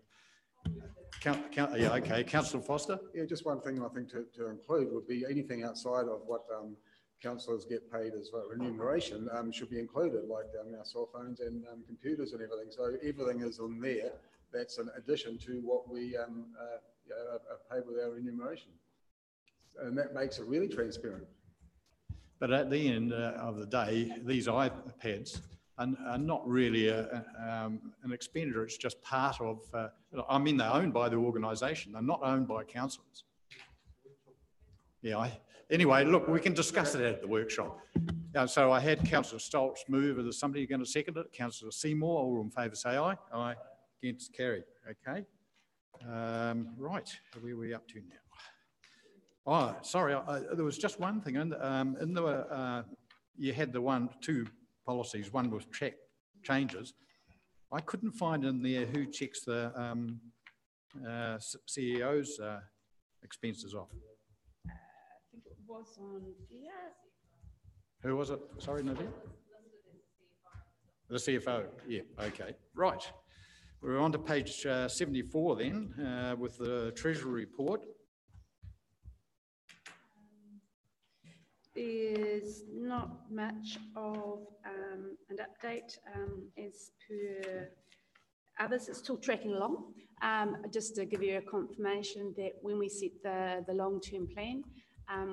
Yeah. Okay. Councillor Foster. Yeah. Just one thing I think to include would be anything outside of what councillors get paid as remuneration should be included, like our cell phones and computers and everything. So everything is on there. That's an addition to what we are paid with our remuneration, and that makes it really transparent. But at the end of the day, these iPads are not really an expenditure. It's just part of, I mean, they're owned by the organisation. They're not owned by councillors. Yeah. Anyway, look, we can discuss it at the workshop. So I had Councillor Stoltz move. Is somebody going to second it? Councillor Seymour, all in favour say aye. Aye. Against carried. Okay. Right. Where are we up to now? Oh, sorry, there was just one thing. You had the two policies. One was track changes. I couldn't find in there who checks the CEO's expenses off. I think it was on here. Who was it? Sorry, Nadine? The CFO. Yeah, okay. Right. We're on to page 74 then, with the Treasury report. There's not much of an update as per others. It's still tracking along. Just to give you a confirmation that when we set the long-term plan,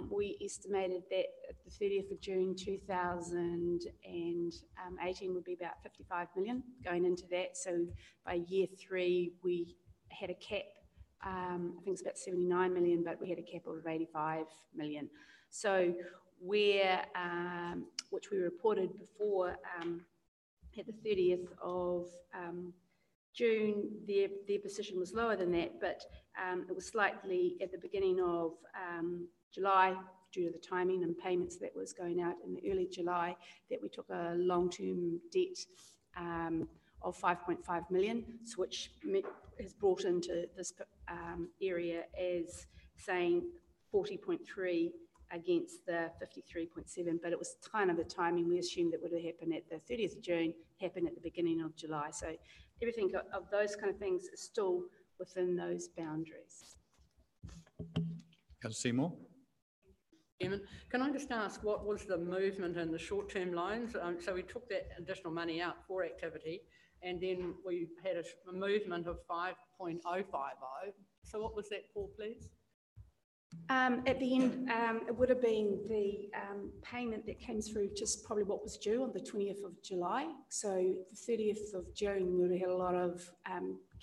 we estimated that at the 30th of June 2018 would be about 55 million going into that. So by year 3, we had a cap. I think it's about 79 million, but we had a cap of 85 million. So where, which we reported before at the 30th of June, their position was lower than that, but it was slightly at the beginning of July, due to the timing and payments that was going out in the early July, that we took a long-term debt of 5.5 million, which has brought into this area as saying 40.3 against the 53.7, but it was kind of the timing. We assumed that would have happened at the 30th of June, happened at the beginning of July. So everything of those kind of things is still within those boundaries. Councillor Seymour. Chairman, can I just ask what was the movement in the short-term loans? So we took that additional money out for activity, and then we had a movement of 5.050. So what was that for, please? At the end, it would have been the payment that came through, just probably what was due on the 20th of July. So the 30th of June, we would have had a lot of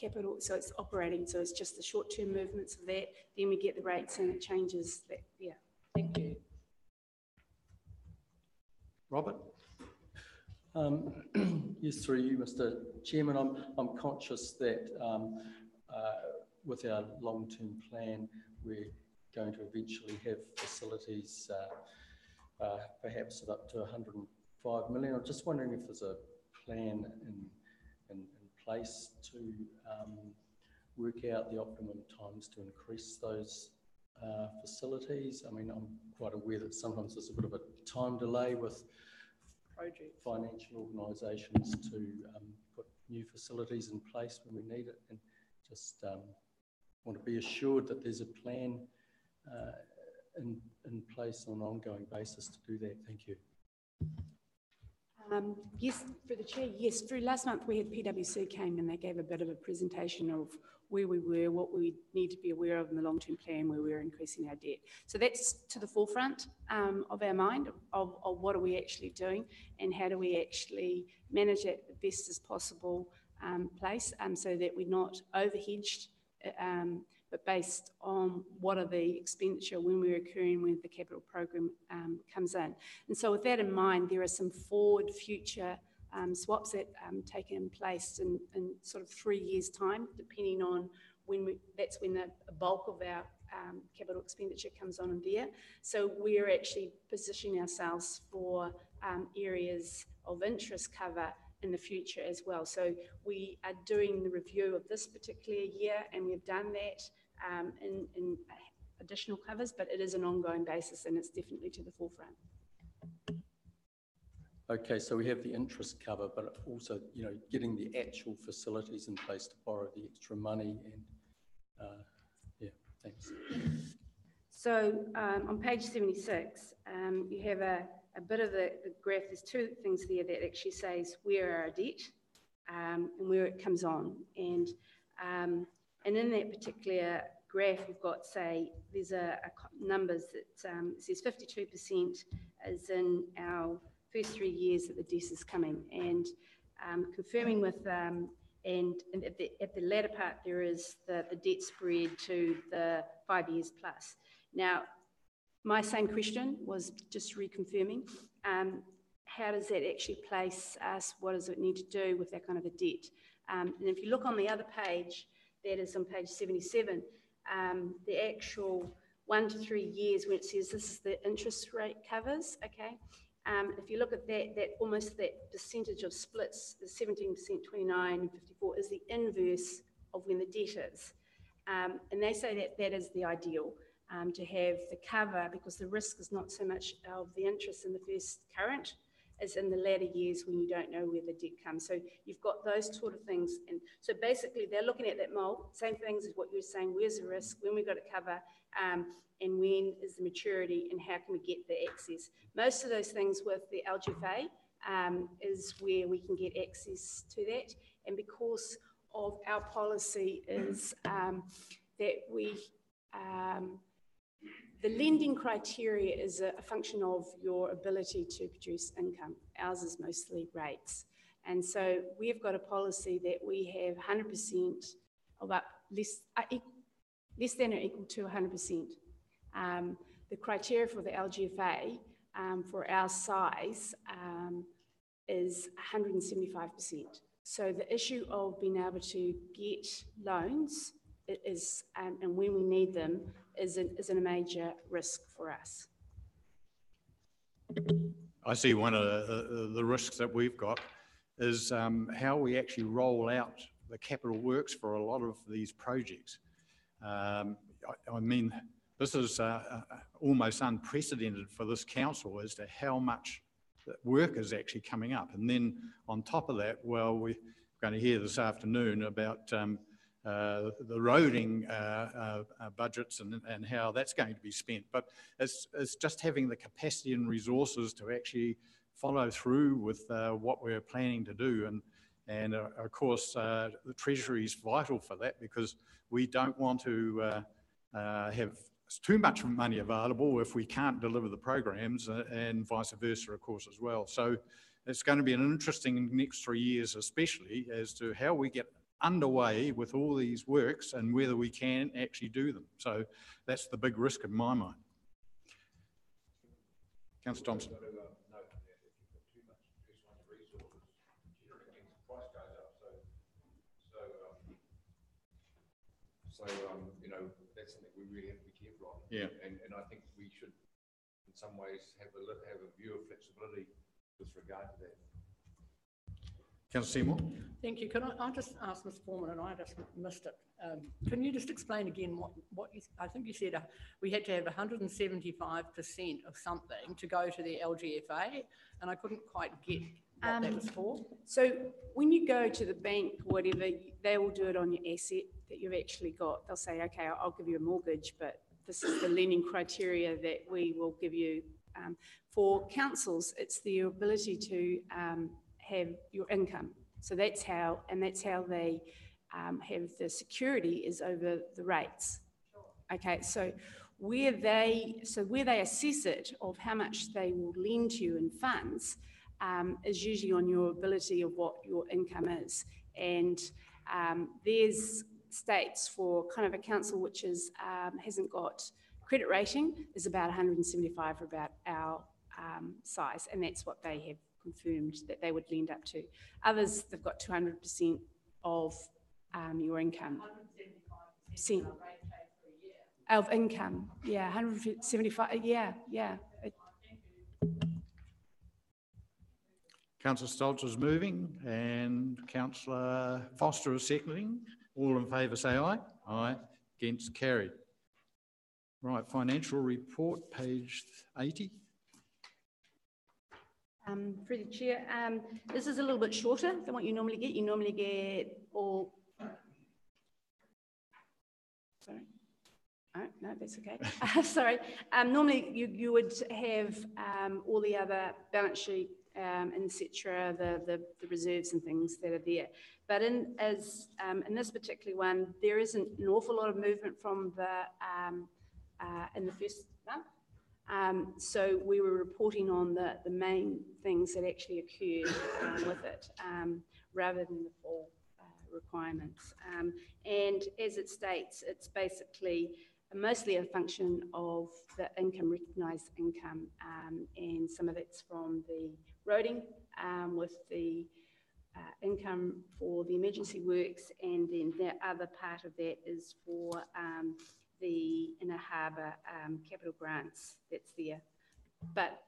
capital, so it's operating, so it's just the short-term movements of that. Then we get the rates and it changes that, yeah. Thank you. Robert? Yes, through you, Mr. Chairman. I'm conscious that with our long-term plan, we're going to eventually have facilities perhaps of up to 105 million. I'm just wondering if there's a plan in place to work out the optimum times to increase those facilities. I mean, I'm quite aware that sometimes there's a bit of a time delay with financial organisations to put new facilities in place when we need it, and just want to be assured that there's a plan in place on an ongoing basis to do that. Thank you. Yes, for the chair, yes. Through last month, we had PwC came and they gave a bit of a presentation of where we were, what we need to be aware of in the long-term plan, where we're increasing our debt. So that's to the forefront of our mind, of what are we actually doing and how do we actually manage it the best as possible place so that we're not overhedged, but based on what are the expenditure when we're occurring when the capital program comes in. And so with that in mind, there are some forward future swaps that taken place in sort of 3 years' time, depending on that's when the bulk of our capital expenditure comes on in there. So we're actually positioning ourselves for areas of interest cover in the future as well. So we are doing the review of this particular year, and we've done that in additional covers, but it is an ongoing basis and it's definitely to the forefront. Okay, so we have the interest cover, but also, you know, getting the actual facilities in place to borrow the extra money and, yeah, thanks. So on page 76, you have a bit of the graph. There's two things there that actually says where are our debt and where it comes on. And in that particular graph, you've got, say, there's a numbers that says 52% is in our first 3 years that the debt is coming, and confirming with and at the latter part there is the debt spread to the 5 years plus. Now, my same question was just reconfirming, how does that actually place us? What does it need to do with that kind of a debt? And if you look on the other page, that is on page 77, the actual 1 to 3 years when it says this is the interest rate covers, okay? If you look at that almost that percentage of splits, the 17%, 29 and 54 is the inverse of when the debt is. And they say that that is the ideal, to have the cover, because the risk is not so much of the interest in the first current as in the latter years when you don't know where the debt comes. So you've got those sort of things. And so basically they're looking at that mold, same things as what you're saying, where's the risk, when we've got to cover, and when is the maturity and how can we get the access. Most of those things with the LGFA is where we can get access to that. And because of our policy is that we, the lending criteria is a function of your ability to produce income. Ours is mostly rates. And so we've got a policy that we have 100% of up less than or equal to 100%. The criteria for the LGFA for our size is 175%. So the issue of being able to get loans is, and when we need them, isn't a major risk for us. I see one of the risks that we've got is how we actually roll out the capital works for a lot of these projects. I mean, this is almost unprecedented for this council as to how much work is actually coming up. And then on top of that, well, we're going to hear this afternoon about the roading budgets and how that's going to be spent. But it's just having the capacity and resources to actually follow through with what we're planning to do. And of course, the Treasury is vital for that, because we don't want to have too much money available if we can't deliver the programs, and vice versa, of course, as well. So it's going to be an interesting next 3 years, especially as to how we get underway with all these works and whether we can actually do them. So that's the big risk in my mind. Councillor Thompson. So, you know, that's something we really have to be careful on. Yeah. And I think we should, in some ways, have a view of flexibility with regard to that. Councillor Seymour. Thank you. Can I just ask Ms. Foreman, and I just missed it. Can you just explain again what you, I think you said we had to have 175% of something to go to the LGFA, and I couldn't quite get what that was for. So when you go to the bank, whatever, they will do it on your asset that you've actually got. They'll say, okay, I'll give you a mortgage, but this is the lending criteria that we will give you For councils, it's the ability to have your income. So that's how they have the security is over the rates. Okay, so where they assess it of how much they will lend you in funds is usually on your ability of what your income is. And there's states for kind of a council which is hasn't got credit rating is about 175 for about our size, and that's what they have confirmed that they would lend up to. Others, they've got 200% of your income. 175% of income, yeah, 175, yeah. Councillor Stolz is moving and Councillor Foster is seconding. All in favour say aye. Aye. Against, carried. Right, financial report, page 80. Through the chair, this is a little bit shorter than what you normally get. You normally get all. Sorry. Oh, no, that's okay. Sorry. Normally you would have all the other balance sheet, etc., the reserves and things that are there. But in this particular one, there isn't an awful lot of movement from in the first month. So we were reporting on the main things that actually occurred with it, rather than the full requirements. And as it states, it's basically mostly a function of the income, recognised income, and some of it's from the roading with the income for the emergency works, and then the other part of that is for the inner harbour capital grants that's there. But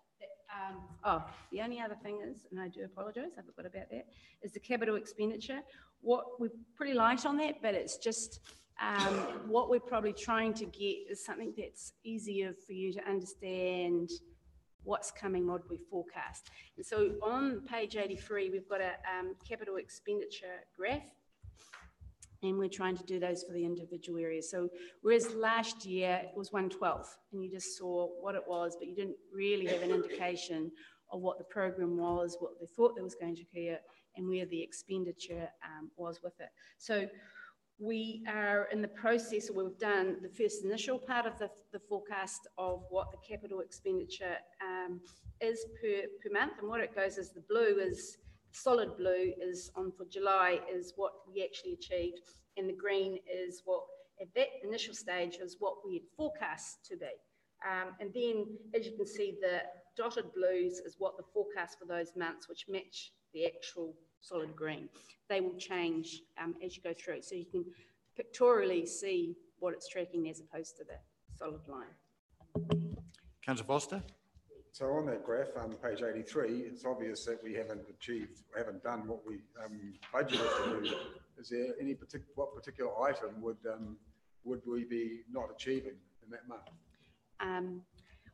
the only other thing is, and I do apologise, I forgot about that, is the capital expenditure. We're pretty light on that, but it's just what we're probably trying to get is something that's easier for you to understand what's coming, what we forecast. And so on page 83, we've got a capital expenditure graph, and we're trying to do those for the individual areas. So whereas last year it was 112, and you just saw what it was, but you didn't really have an indication of what the program was, what they thought there was going to occur, and where the expenditure was with it. So we are in the process, or we've done the first initial part of the forecast of what the capital expenditure is per month, and what it goes is the blue is, solid blue is on for July is what we actually achieved, and the green is what at that initial stage is what we had forecast to be. And then as you can see, the dotted blues is what the forecast for those months, which match the actual solid green. They will change as you go through. So you can pictorially see what it's tracking as opposed to the solid line. Councillor Foster. So on that graph, page 83, it's obvious that we haven't haven't done what we budgeted to do. Is there any what particular item would we be not achieving in that month?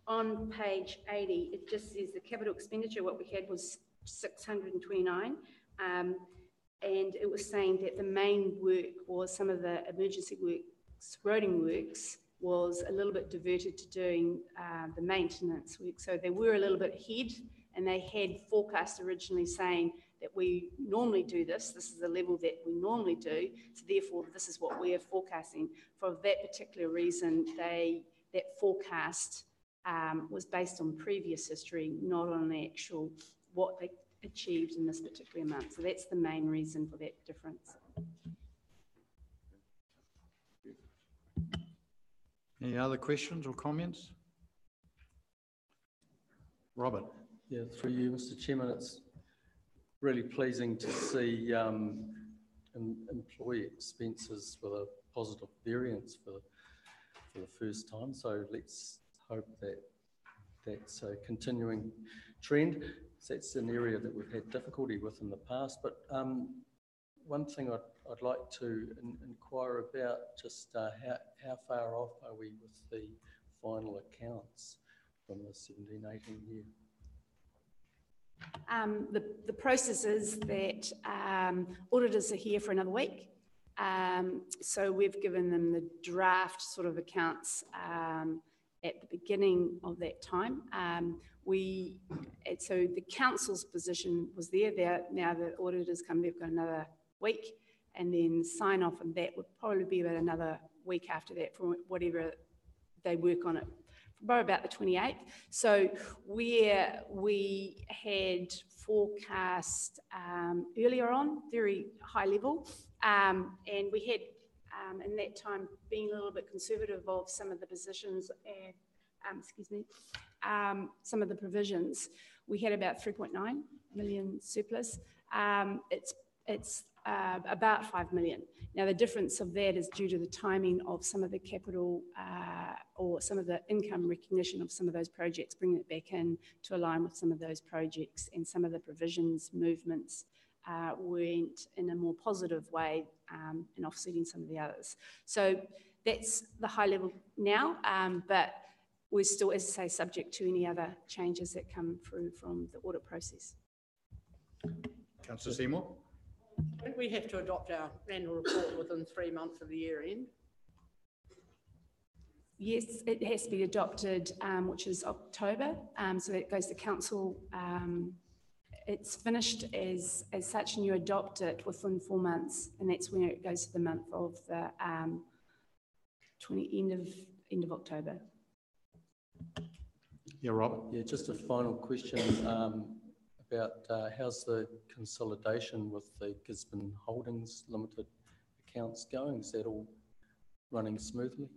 On page 80, it just says the capital expenditure, what we had was 629. And it was saying that the main work was some of the emergency works, roading works, was a little bit diverted to doing the maintenance work. So they were a little bit ahead, and they had forecast originally saying that we normally do this. This is the level that we normally do. So therefore, this is what we are forecasting. For that particular reason, that forecast was based on previous history, not on the actual what they achieved in this particular month. So that's the main reason for that difference. Any other questions or comments? Robert. Yeah, through you, Mr. Chairman, it's really pleasing to see employee expenses with a positive variance for the first time. So let's hope that that's a continuing trend. So that's an area that we've had difficulty with in the past. But one thing I'd like to inquire about, just how far off are we with the final accounts from the 17-18 year? The process is that auditors are here for another week. So we've given them the draft sort of accounts, at the beginning of that time. So the council's position was there. Now the auditors come, they've got another week, and then sign off on that would probably be about another week after that for whatever they work on it, probably about the 28th. So where we had forecast earlier on, very high level, and we had in that time being a little bit conservative of some of the positions and some of the provisions, we had about 3.9 million surplus. It's about 5 million. Now the difference of that is due to the timing of some of the capital or some of the income recognition of some of those projects, bringing it back in to align with some of those projects, and some of the provisions movements went in a more positive way in offsetting some of the others. So that's the high level now, but we're still, as I say, subject to any other changes that come through from the audit process. Councillor Seymour? I think we have to adopt our annual report within 3 months of the year end. Yes, it has to be adopted, which is October. So that goes to council. It's finished as such, and you adopt it within 4 months, and that's when it goes to the month of the end of October. Yeah, Robert. Yeah, just a final question about how's the consolidation with the Gisborne Holdings Limited accounts going? Is that all running smoothly?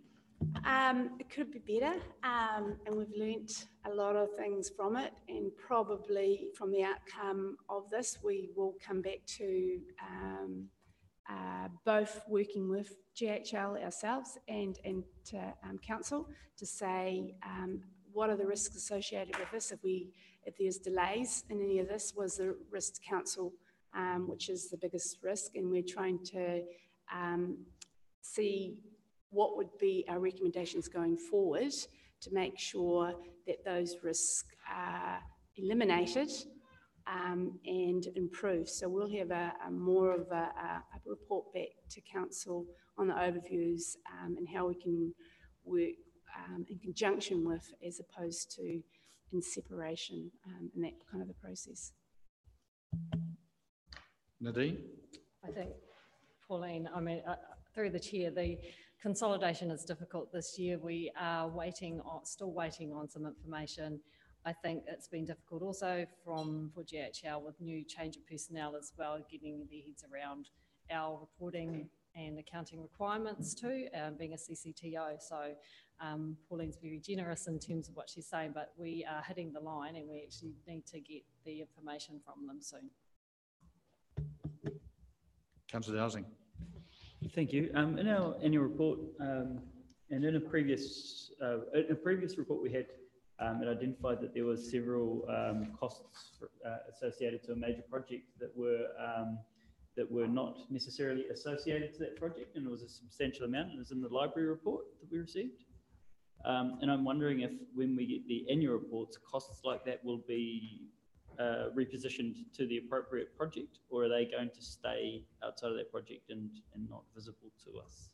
It could be better, and we've learnt a lot of things from it, and probably from the outcome of this, we will come back to both working with GHL ourselves and to council to say what are the risks associated with this. If there's delays in any of this, was the risk to council, which is the biggest risk, and we're trying to see what would be our recommendations going forward to make sure that those risks are eliminated and improved. So we'll have more of a report back to council on the overviews and how we can work in conjunction with, as opposed to in separation, in that kind of the process. Nadine? I think, Pauline, I mean, through the chair, the consolidation is difficult this year. We are still waiting on some information. I think it's been difficult also for GHL with new change of personnel as well, getting their heads around our reporting and accounting requirements too, being a CCTO. So Pauline's very generous in terms of what she's saying, but we are hitting the line and we actually need to get the information from them soon. Councillor Dowsing. Thank you. In our annual report, and in a previous report we had, it identified that there were several costs associated to a major project that were not necessarily associated to that project, and it was a substantial amount, and it was in the library report that we received. And I'm wondering if, when we get the annual reports, costs like that will be repositioned to the appropriate project, or are they going to stay outside of that project and not visible to us?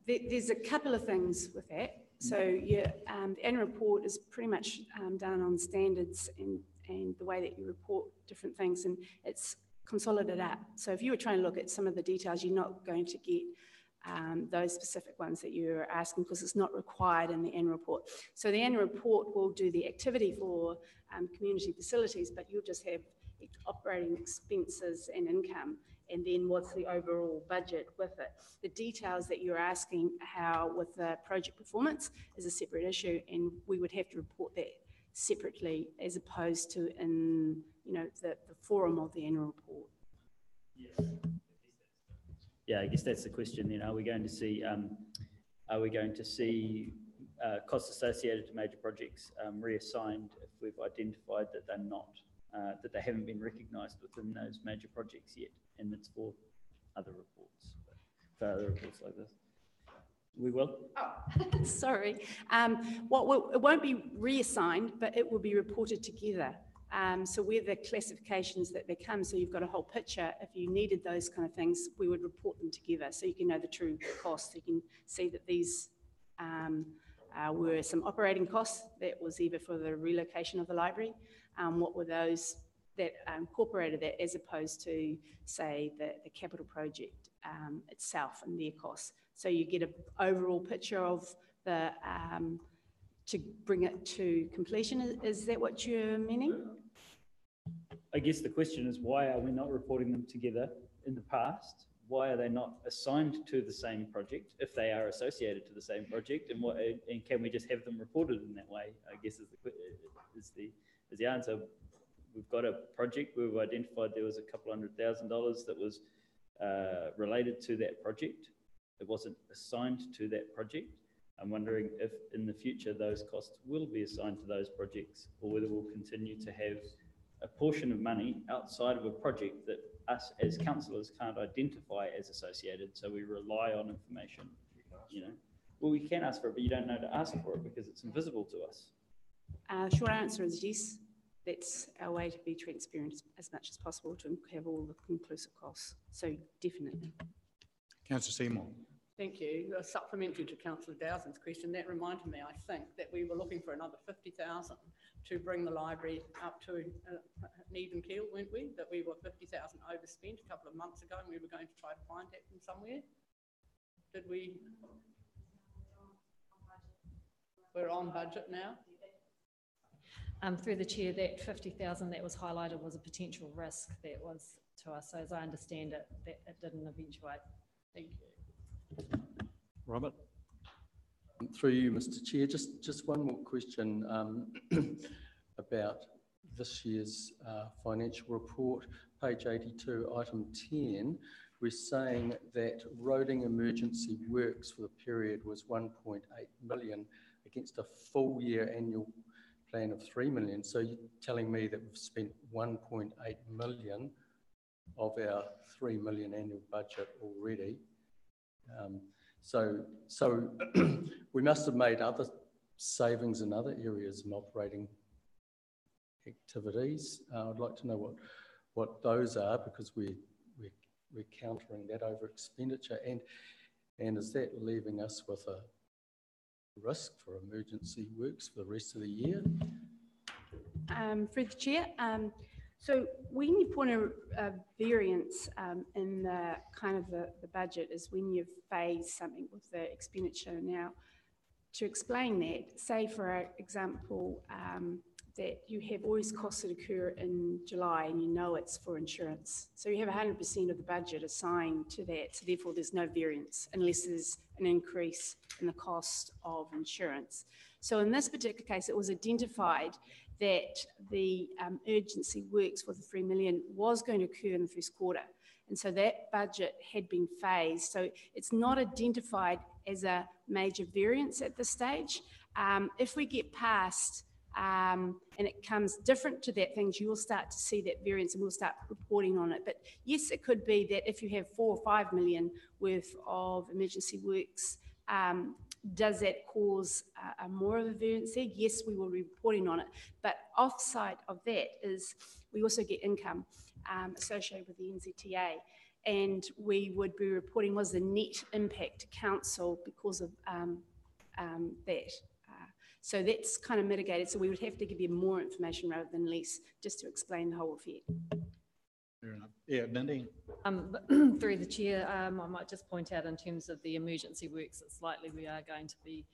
There's a couple of things with that. So yeah, the annual report is pretty much done on standards and the way that you report different things, and it's consolidated up. So if you were trying to look at some of the details, you're not going to get those specific ones that you're asking, because it's not required in the annual report. So the annual report will do the activity for community facilities, but you'll just have operating expenses and income, and then what's the overall budget with it. The details that you're asking how with the project performance is a separate issue, and we would have to report that separately as opposed to in the forum of the annual report. Yes. Yeah, I guess that's the question then. Are we going to see costs associated to major projects reassigned if we've identified that they're not, that they haven't been recognised within those major projects yet, and it's for other reports, like this? We will. Oh, sorry. It won't be reassigned, but it will be reported together. So where the classifications that they come, so you've got a whole picture. If you needed those kind of things, we would report them together, so you can know the true costs. You can see that these were some operating costs that was either for the relocation of the library. What were those that incorporated that as opposed to, say, the capital project itself and their costs. So you get an overall picture of the, to bring it to completion. Is that what you're meaning? I guess the question is, why are we not reporting them together in the past? Why are they not assigned to the same project if they are associated to the same project? And can we just have them reported in that way? I guess is the answer. We've got a project where we've identified there was a couple $100,000 that was related to that project. It wasn't assigned to that project. I'm wondering if in the future those costs will be assigned to those projects, or whether we'll continue to have a portion of money outside of a project that us as councillors can't identify as associated, so we rely on information, you know. Well, we can ask for it, but you don't know to ask for it because it's invisible to us. Short answer is yes. That's our way to be transparent as much as possible, to have all the inclusive costs. So definitely. Councillor Seymour. Thank you. Supplementary to Councillor Dowson's question, that reminded me, I think, that we were looking for another 50,000 to bring the library up to an even keel, weren't we? That we were 50,000 overspent a couple of months ago, and we were going to try to find that from somewhere. Did we? We're on budget now. Through the chair, that 50,000 that was highlighted was a potential risk that was to us. So as I understand it, that it didn't eventuate. Thank you. Robert. Through you, Mr. Chair, just one more question about this year's financial report, page 82, item 10. We're saying that roading emergency works for the period was 1.8 million against a full year annual plan of 3 million. So you're telling me that we've spent 1.8 million of our 3 million annual budget already. So we must have made other savings in other areas in operating activities. I'd like to know what those are, because we're countering that over expenditure, and is that leaving us with a risk for emergency works for the rest of the year? Through the chair, so when you point a variance in the kind of the budget is when you phase something with the expenditure. Now, to explain that, say for example, that you have always costs that occur in July and you know it's for insurance. So you have 100% of the budget assigned to that. So therefore there's no variance unless there's an increase in the cost of insurance. So in this particular case, it was identified that the urgency works for the 3 million was going to occur in the first quarter. And so that budget had been phased. So it's not identified as a major variance at this stage. If we get past and it comes different to that things, you will start to see that variance and we'll start reporting on it. But yes, it could be that if you have 4 or 5 million worth of emergency works, does that cause more of a variance there? Yes, we will be reporting on it. But offside of that is we also get income associated with the NZTA. And we would be reporting was the net impact to council because of that. So that's kind of mitigated. So we would have to give you more information rather than less, just to explain the whole effect. Fair enough. Yeah, Nadine. Through the chair, I might just point out in terms of the emergency works, it's likely we are going to be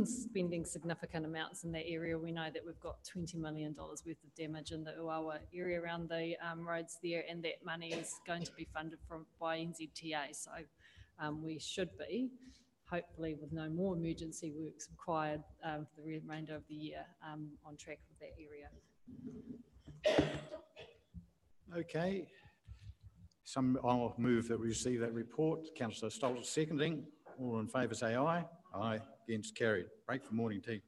spending significant amounts in that area. We know that we've got $20 million worth of damage in the Uawa area around the roads there, and that money is going to be funded by NZTA. So we should be, hopefully with no more emergency works required for the remainder of the year, on track with that area. Okay. I'll move that we receive that report. Councillor Stoltz seconding. All in favour say aye. Aye. Against carried. Break for morning tea.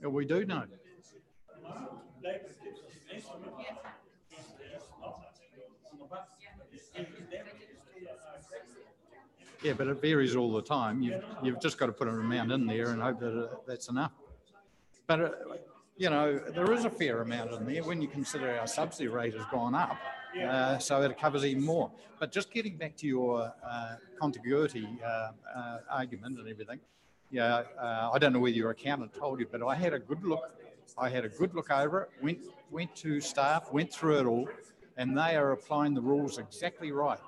Yeah, we do know. Yeah, but it varies all the time. You've just got to put an amount in there and hope that that's enough. But, you know, there is a fair amount in there when you consider our subsidy rate has gone up, so it covers even more. But just getting back to your contiguity argument and everything, yeah, I don't know whether your accountant told you, but I had a good look. I had a good look over it, went to staff, went through it all, and they are applying the rules exactly right.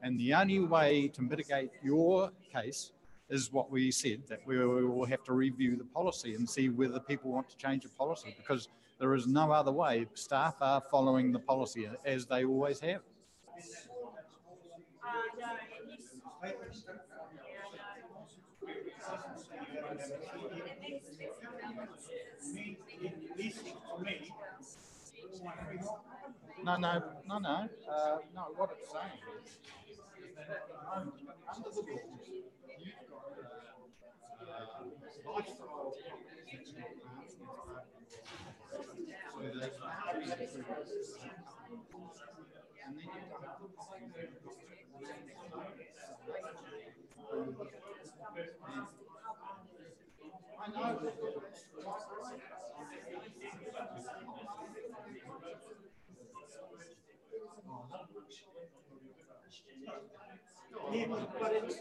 And the only way to mitigate your case is what we said, that we will have to review the policy and see whether people want to change the policy, because there is no other way. Staff are following the policy as they always have. No, what it's saying is that under the rules, you've got lifestyle yeah, but it's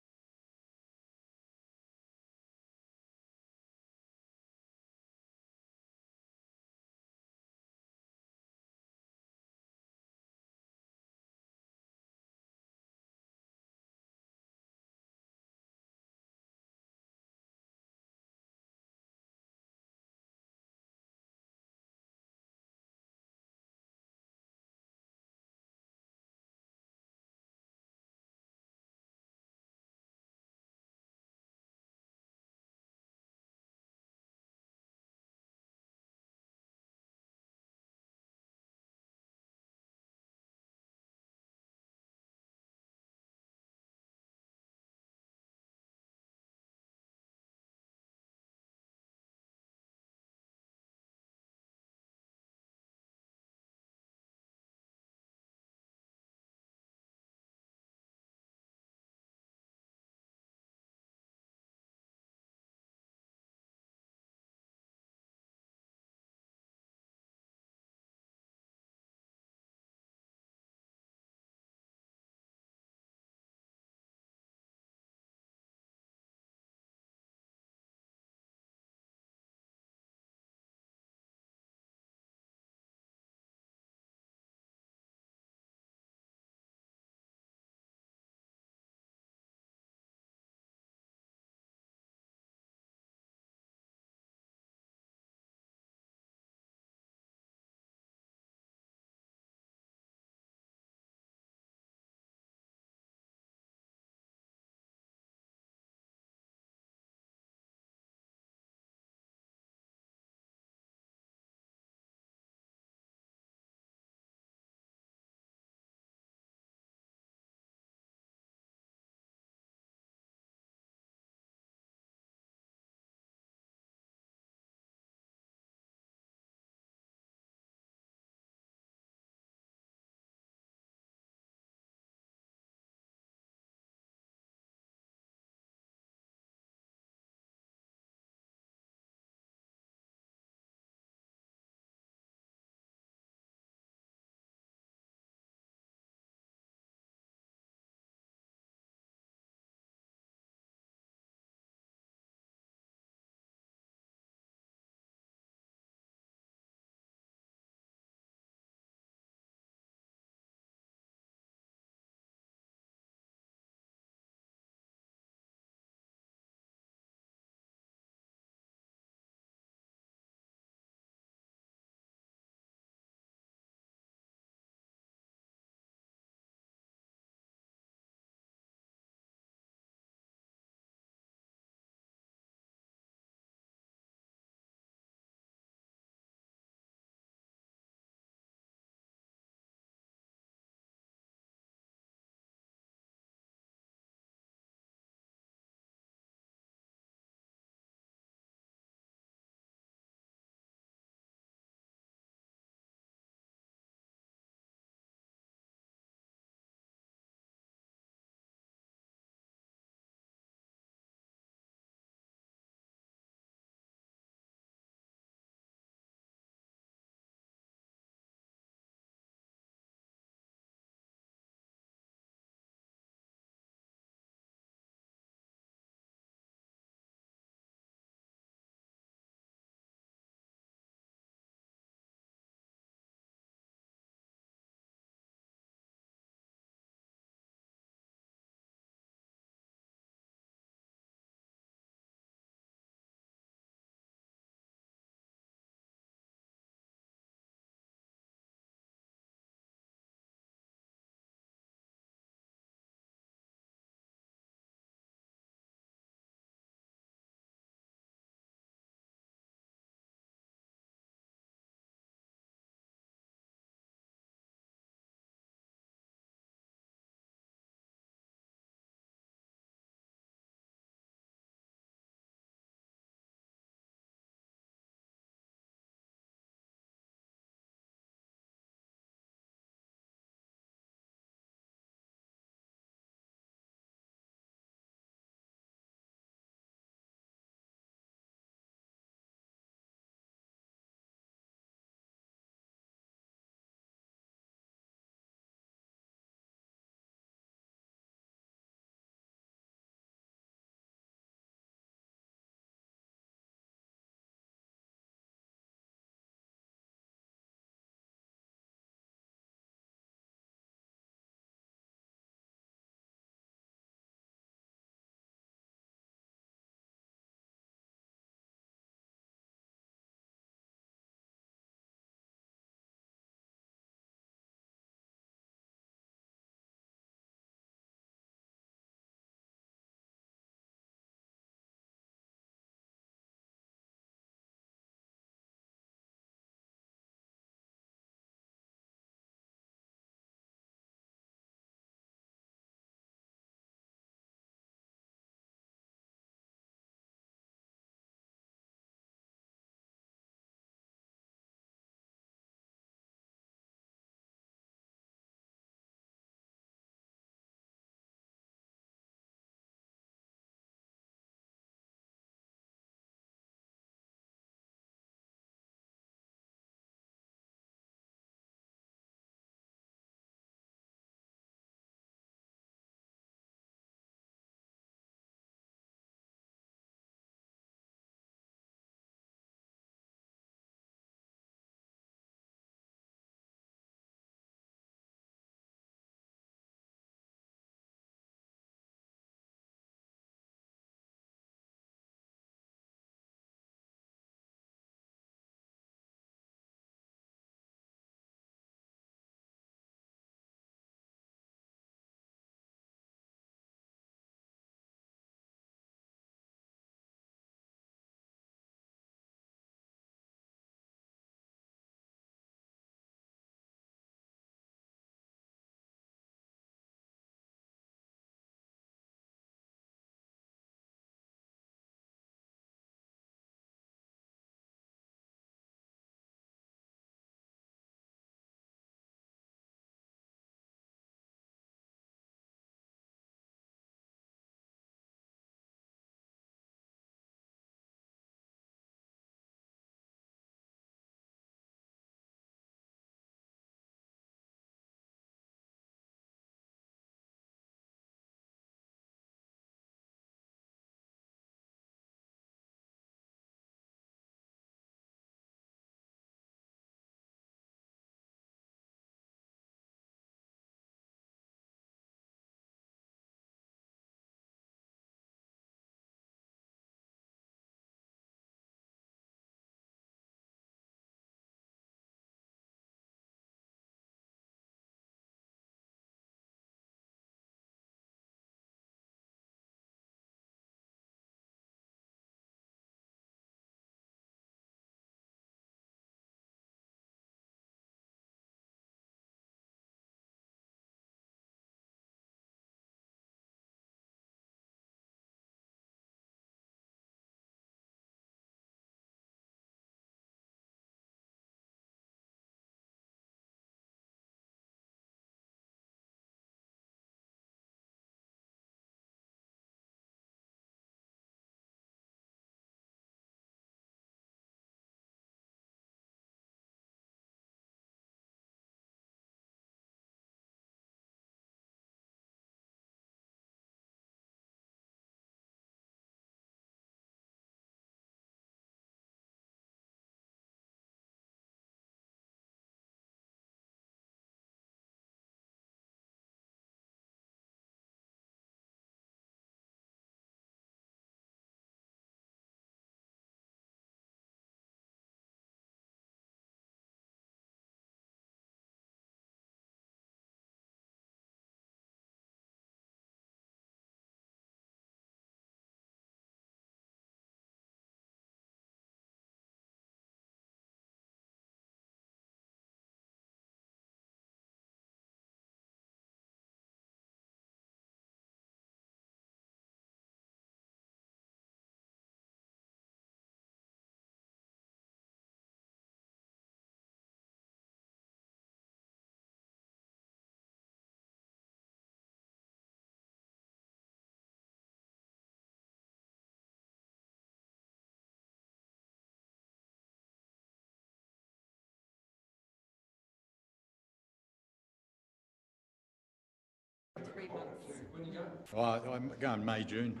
When you go? Oh, I'm going May, June.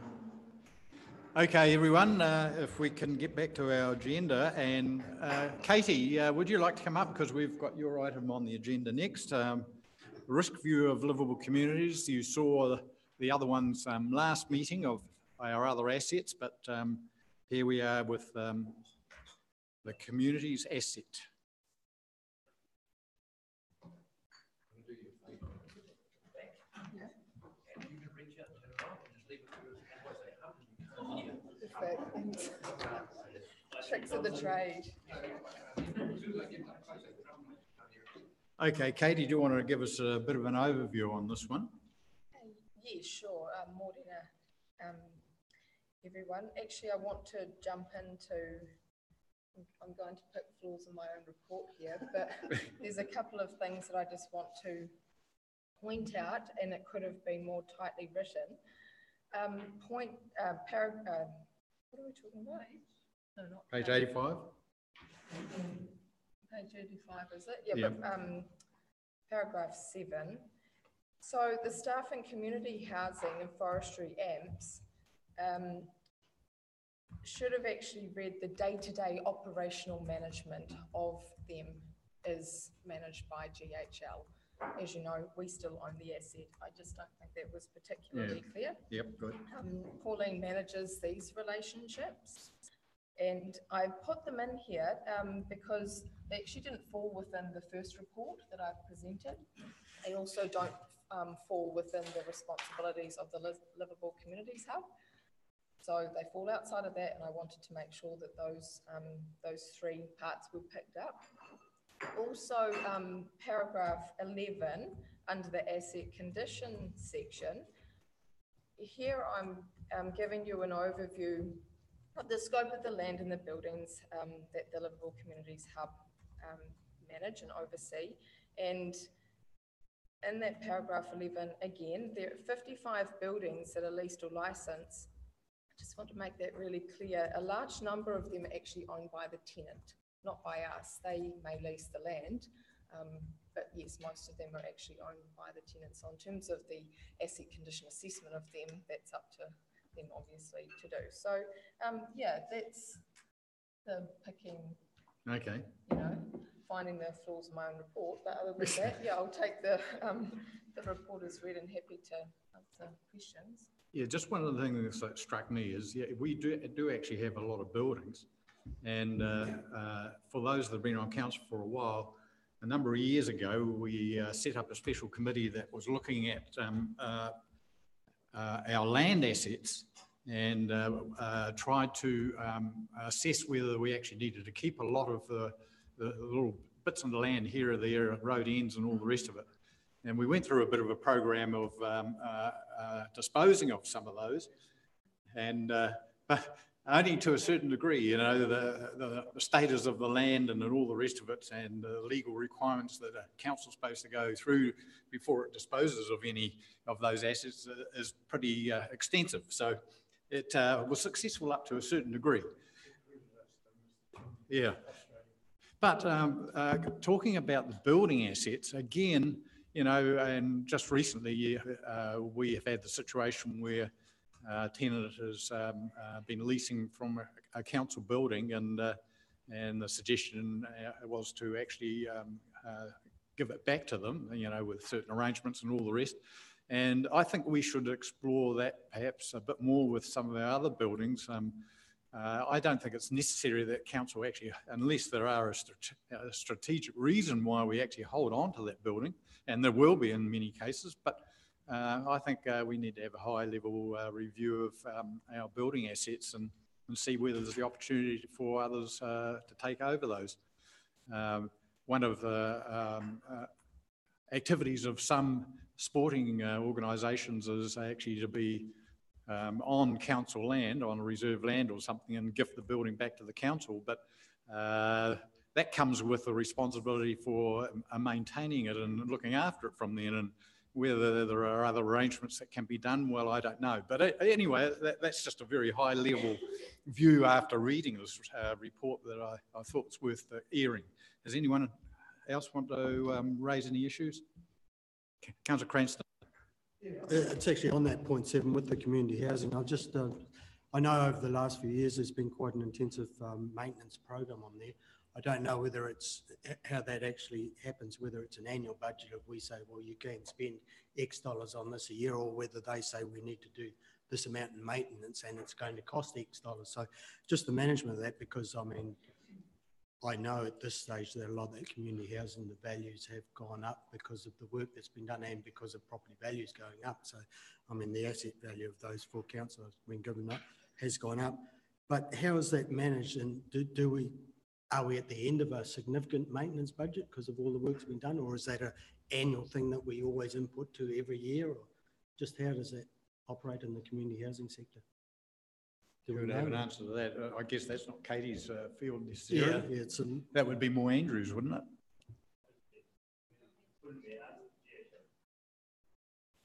Okay, everyone, if we can get back to our agenda. And Katie, would you like to come up? Because we've got your item on the agenda next. Risk view of livable communities. You saw the other ones last meeting of our other assets, but here we are with the communities asset. Tricks of the trade. Okay, Katie, do you want to give us a bit of an overview on this one? Yeah, sure. Morena, everyone. Actually, I want to jump into, I'm going to pick flaws in my own report here, but there's a couple of things that I just want to point out, and it could have been more tightly written. What are we talking about? No, not Page 85. Page 85, is it? Yeah, Yep. but paragraph 7. So the staff in community housing and forestry AMPs should have actually read the day-to-day operational management of them is managed by GHL. As you know, we still own the asset. I just don't think that was particularly clear. Yep, good. Pauline manages these relationships. And I put them in here because they actually didn't fall within the first report that I presented. They also don't fall within the responsibilities of the Livable Communities Hub. So they fall outside of that, and I wanted to make sure that those three parts were picked up. Also, paragraph 11, under the asset condition section, here I'm giving you an overview of the scope of the land and the buildings that the Livable Communities Hub manage and oversee. And in that paragraph 11, again, there are 55 buildings that are leased or licensed. I just want to make that really clear. A large number of them are actually owned by the tenant, not by us. They may lease the land, but yes, most of them are actually owned by the tenants. So in terms of the asset condition assessment of them, that's up to them obviously to do. So yeah, that's the picking, Okay. you know, finding the flaws in my own report. But other than that, yeah, I'll take the report as read and happy to answer questions. Yeah, just one of the things that struck me is, yeah, we do actually have a lot of buildings. And for those that have been on council for a while, a number of years ago, we set up a special committee that was looking at our land assets and tried to assess whether we actually needed to keep a lot of the little bits of the land here or there, road ends and all the rest of it. And we went through a bit of a program of disposing of some of those, and but only to a certain degree. You know, the status of the land and all the rest of it, and the legal requirements that a council's supposed to go through before it disposes of any of those assets is pretty extensive. So it was successful up to a certain degree. Yeah. But talking about the building assets, again, you know, and just recently we have had the situation where a tenant has been leasing from a council building, and the suggestion was to actually give it back to them, you know, with certain arrangements and all the rest. And I think we should explore that perhaps a bit more with some of our other buildings. I don't think it's necessary that council actually, unless there are a strategic reason why we actually hold on to that building, and there will be in many cases, but I think we need to have a high-level review of our building assets and see whether there's the opportunity for others to take over those. One of the activities of some sporting organisations is actually to be on council land, on reserve land or something, and gift the building back to the council. But that comes with the responsibility for maintaining it and looking after it from then. And whether there are other arrangements that can be done, well, I don't know. But anyway, that's just a very high level view after reading this report that I thought was worth airing. Does anyone else want to raise any issues? Councillor Cranston. It's actually on that point 7 with the community housing. I know over the last few years there's been quite an intensive maintenance program on there. I don't know whether it's how that actually happens, whether it's an annual budget if we say, well, you can spend X dollars on this a year, or whether they say we need to do this amount in maintenance and it's going to cost X dollars. So just the management of that, because I mean, I know at this stage that a lot of that community housing, the values have gone up because of the work that's been done and because of property values going up. So, I mean, the asset value of those 4 councillors when given up has gone up. But how is that managed, and are we at the end of a significant maintenance budget because of all the work that's been done, or is that an annual thing that we always input to every year, or just how does that operate in the community housing sector? Do we have an answer to that? I guess that's not Katie's field necessarily. Yeah, that would be more Andrew's, wouldn't it?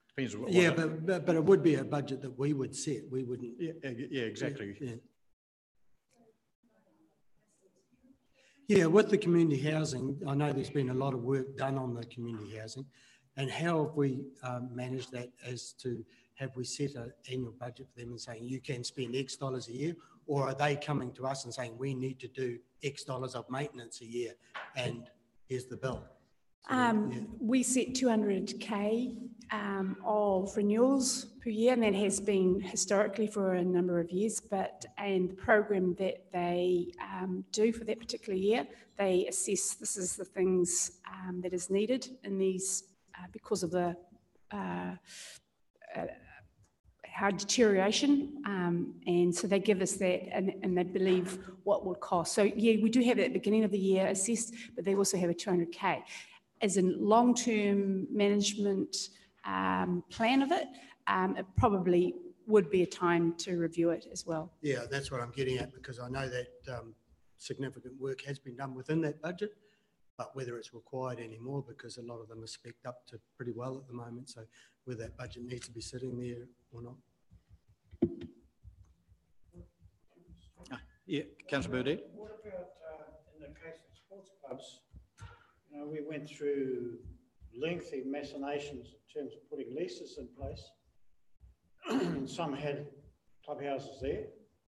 Depends what. Yeah, but it would be a budget that we would set. We wouldn't. Yeah, exactly. Yeah, with the community housing, I know there's been a lot of work done on the community housing, and how have we managed that as to, have we set an annual budget for them and saying you can spend X dollars a year, or are they coming to us and saying we need to do X dollars of maintenance a year and here's the bill? So, we set 200K of renewals per year, and that has been historically for a number of years, and the program that they do for that particular year, they assess this is the things that is needed in these because of the hard deterioration, and so they give us that, and they believe what will cost. So yeah, we do have it at the beginning of the year assessed, but they also have a 200K. As a long-term management plan of it, it probably would be a time to review it as well. Yeah, that's what I'm getting at, because I know that significant work has been done within that budget, but whether it's required anymore, because a lot of them are specced up to pretty well at the moment, so whether that budget needs to be sitting there or not. Yeah, Councillor Burdett. What about in the case of sports clubs? You know, we went through lengthy machinations in terms of putting leases in place. Some had clubhouses there,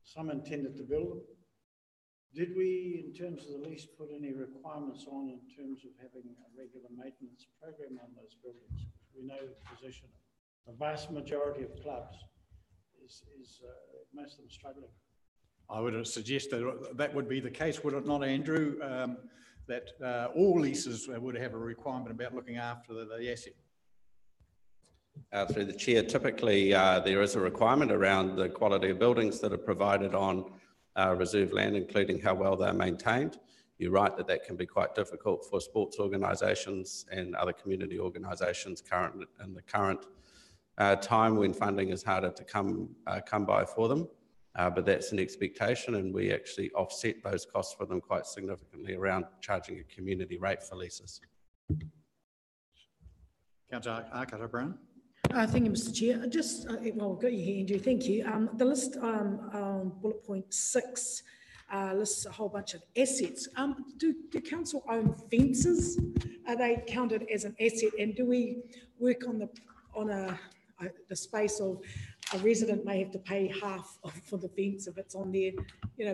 some intended to build them. Did we, in terms of the lease, put any requirements on in terms of having a regular maintenance program on those buildings? We know the position. The vast majority of clubs is most of them struggling. I would suggest that that would be the case, would it not, Andrew? That all leases would have a requirement about looking after the asset. Through the chair, typically there is a requirement around the quality of buildings that are provided on reserve land, including how well they're maintained. You're right that that can be quite difficult for sports organisations and other community organisations in the current time when funding is harder to come by for them. But that's an expectation, and we actually offset those costs for them quite significantly around charging a community rate for leases. Councillor Arkata-Brown. Thank you, Mr. Chair. Just, well, I've got you here, Andrew, thank you. The list on bullet point 6 lists a whole bunch of assets. Do council own fences? Are they counted as an asset? And do we work on the space of a resident may have to pay half for the fence if it's on their,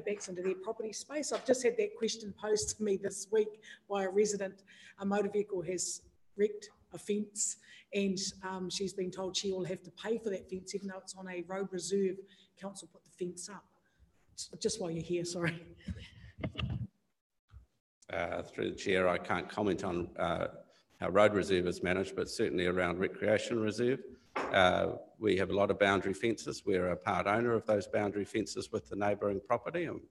backs into their property space? I've just had that question posed to me this week by a resident. A motor vehicle has wrecked a fence, and she's been told she will have to pay for that fence even though it's on a road reserve. Council put the fence up. Just while you're here, sorry. Through the chair, I can't comment on how road reserve is managed, but certainly around recreation reserve. We have a lot of boundary fences. We're a part owner of those boundary fences with the neighbouring property, and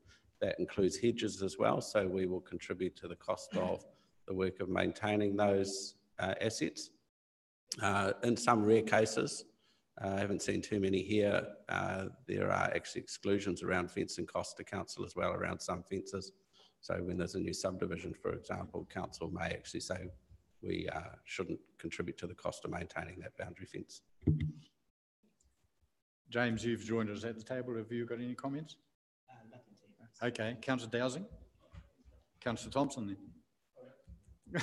that includes hedges as well. So we will contribute to the cost of the work of maintaining those assets. In some rare cases, I haven't seen too many here, there are actually exclusions around fencing costs to council as well around some fences. So when there's a new subdivision, for example, council may actually say we shouldn't contribute to the cost of maintaining that boundary fence. James, you've joined us at the table. Have you got any comments? Nothing. Okay, Councillor Dowsing. Councillor Thompson then.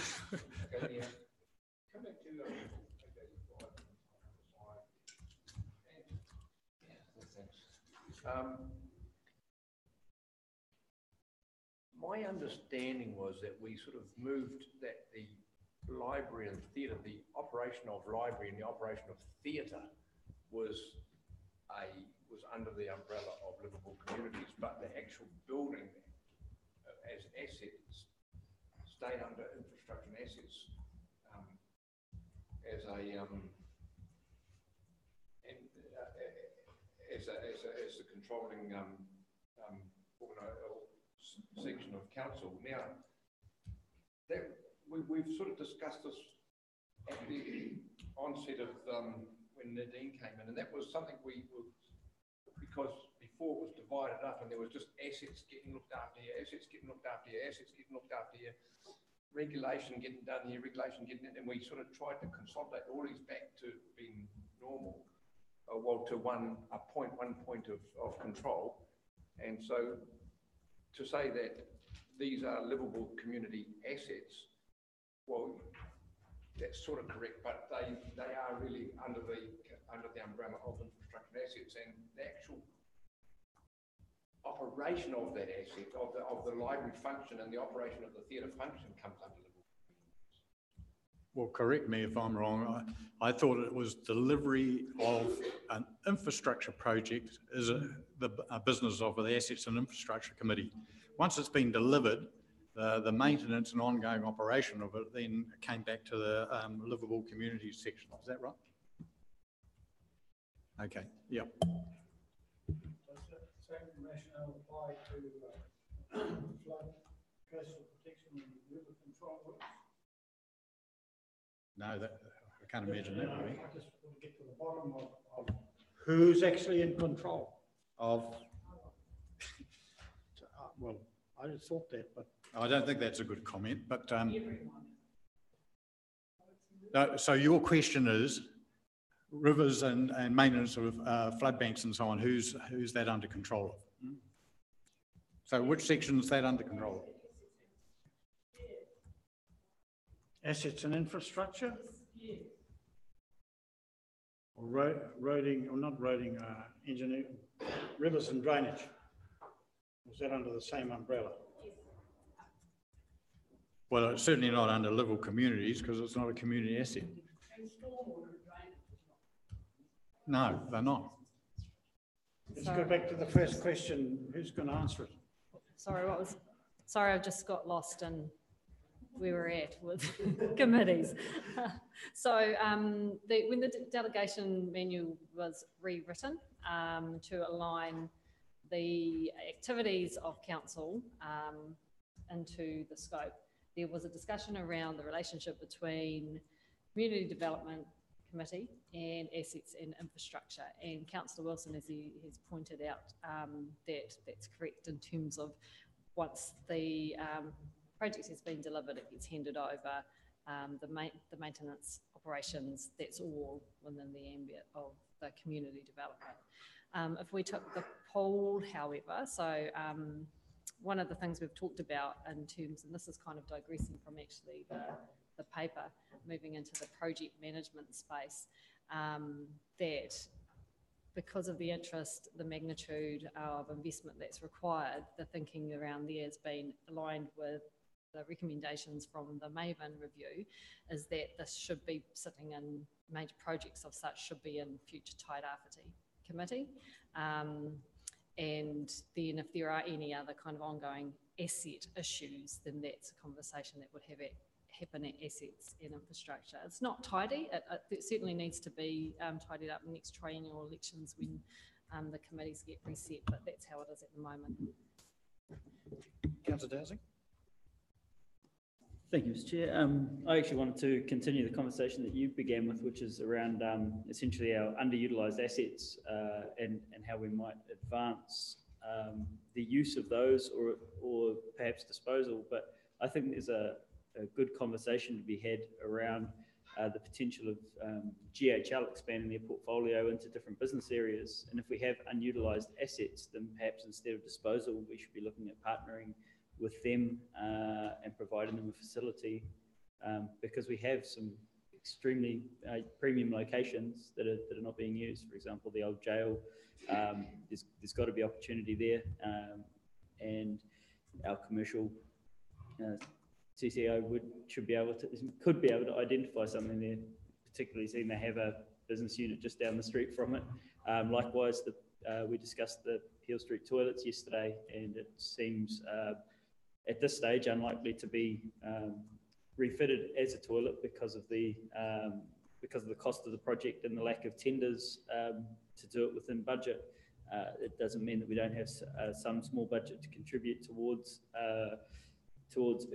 My understanding was that we sort of moved that the library and theatre, the operation of library and the operation of theatre was under the umbrella of livable communities, but the actual building as assets stayed under infrastructure and assets as the controlling section of council. Now, we've sort of discussed this at the onset of when Nadine came in, and that was something we were, because before it was divided up and there was just assets getting looked after here, assets getting looked after here, assets getting looked after here, regulation getting done here, regulation getting in, and we sort of tried to consolidate all these back to being normal, to one point of control. And so to say that these are livable community assets, well, that's sort of correct, but they are really under the umbrella of infrastructure and assets, and the actual operation of that asset, of the library function and the operation of the theatre function comes under livable communities. Well, correct me if I'm wrong. I thought it was delivery of an infrastructure project is a business of the Assets and Infrastructure Committee. Once it's been delivered, the maintenance and ongoing operation of it then came back to the livable communities section. Is that right? Okay, yeah. Does that same rationale apply to flood, coastal protection and river control works? No, I can't imagine that would be. I just want to get to the bottom of who's actually in control of. Well, I just thought that, but I don't think that's a good comment. But no, so your question is rivers and maintenance of flood banks and so on. Who's that under control of? So which section is that under control of? Assets and infrastructure? Or roading, or not roading, engineering, rivers and drainage. Was that under the same umbrella? Well, it's certainly not under livable communities because it's not a community asset. No, they're not. Let's go back to the first question. Who's going to answer it? Sorry, I just got lost in where we're at with committees. So when the delegation manual was rewritten to align the activities of council into the scope, there was a discussion around the relationship between Community Development Committee and Assets and Infrastructure. And Councillor Wilson, as he has pointed out, that's correct in terms of once the project has been delivered, it gets handed over. The maintenance operations, that's all within the ambit of the community development. If we took the poll, however, so one of the things we've talked about in terms, and this is kind of digressing from actually the paper, moving into the project management space, that because of the interest, the magnitude of investment that's required, the thinking around there has been aligned with the recommendations from the Maven review, is that this should be sitting in major projects of such should be in future Tairāwhiti committee. And then if there are any other kind of ongoing asset issues, then that's a conversation that would happen at assets and infrastructure. It's not tidy. It certainly needs to be tidied up in next triennial elections when the committees get reset, but that's how it is at the moment. Councillor Dowsing. Thank you, Mr. Chair. I actually wanted to continue the conversation that you began with, which is around essentially our underutilised assets and how we might advance the use of those or perhaps disposal. But I think there's a good conversation to be had around the potential of GHL expanding their portfolio into different business areas. And if we have unutilised assets, then perhaps instead of disposal, we should be looking at partnering with them and providing them a facility because we have some extremely premium locations that are not being used. For example, the old jail, there's got to be opportunity there, and our commercial CCO could be able to identify something there, particularly seeing they have a business unit just down the street from it. Likewise, we discussed the Peel Street toilets yesterday, and it seems at this stage unlikely to be refitted as a toilet because of the cost of the project and the lack of tenders to do it within budget. It doesn't mean that we don't have some small budget to contribute towards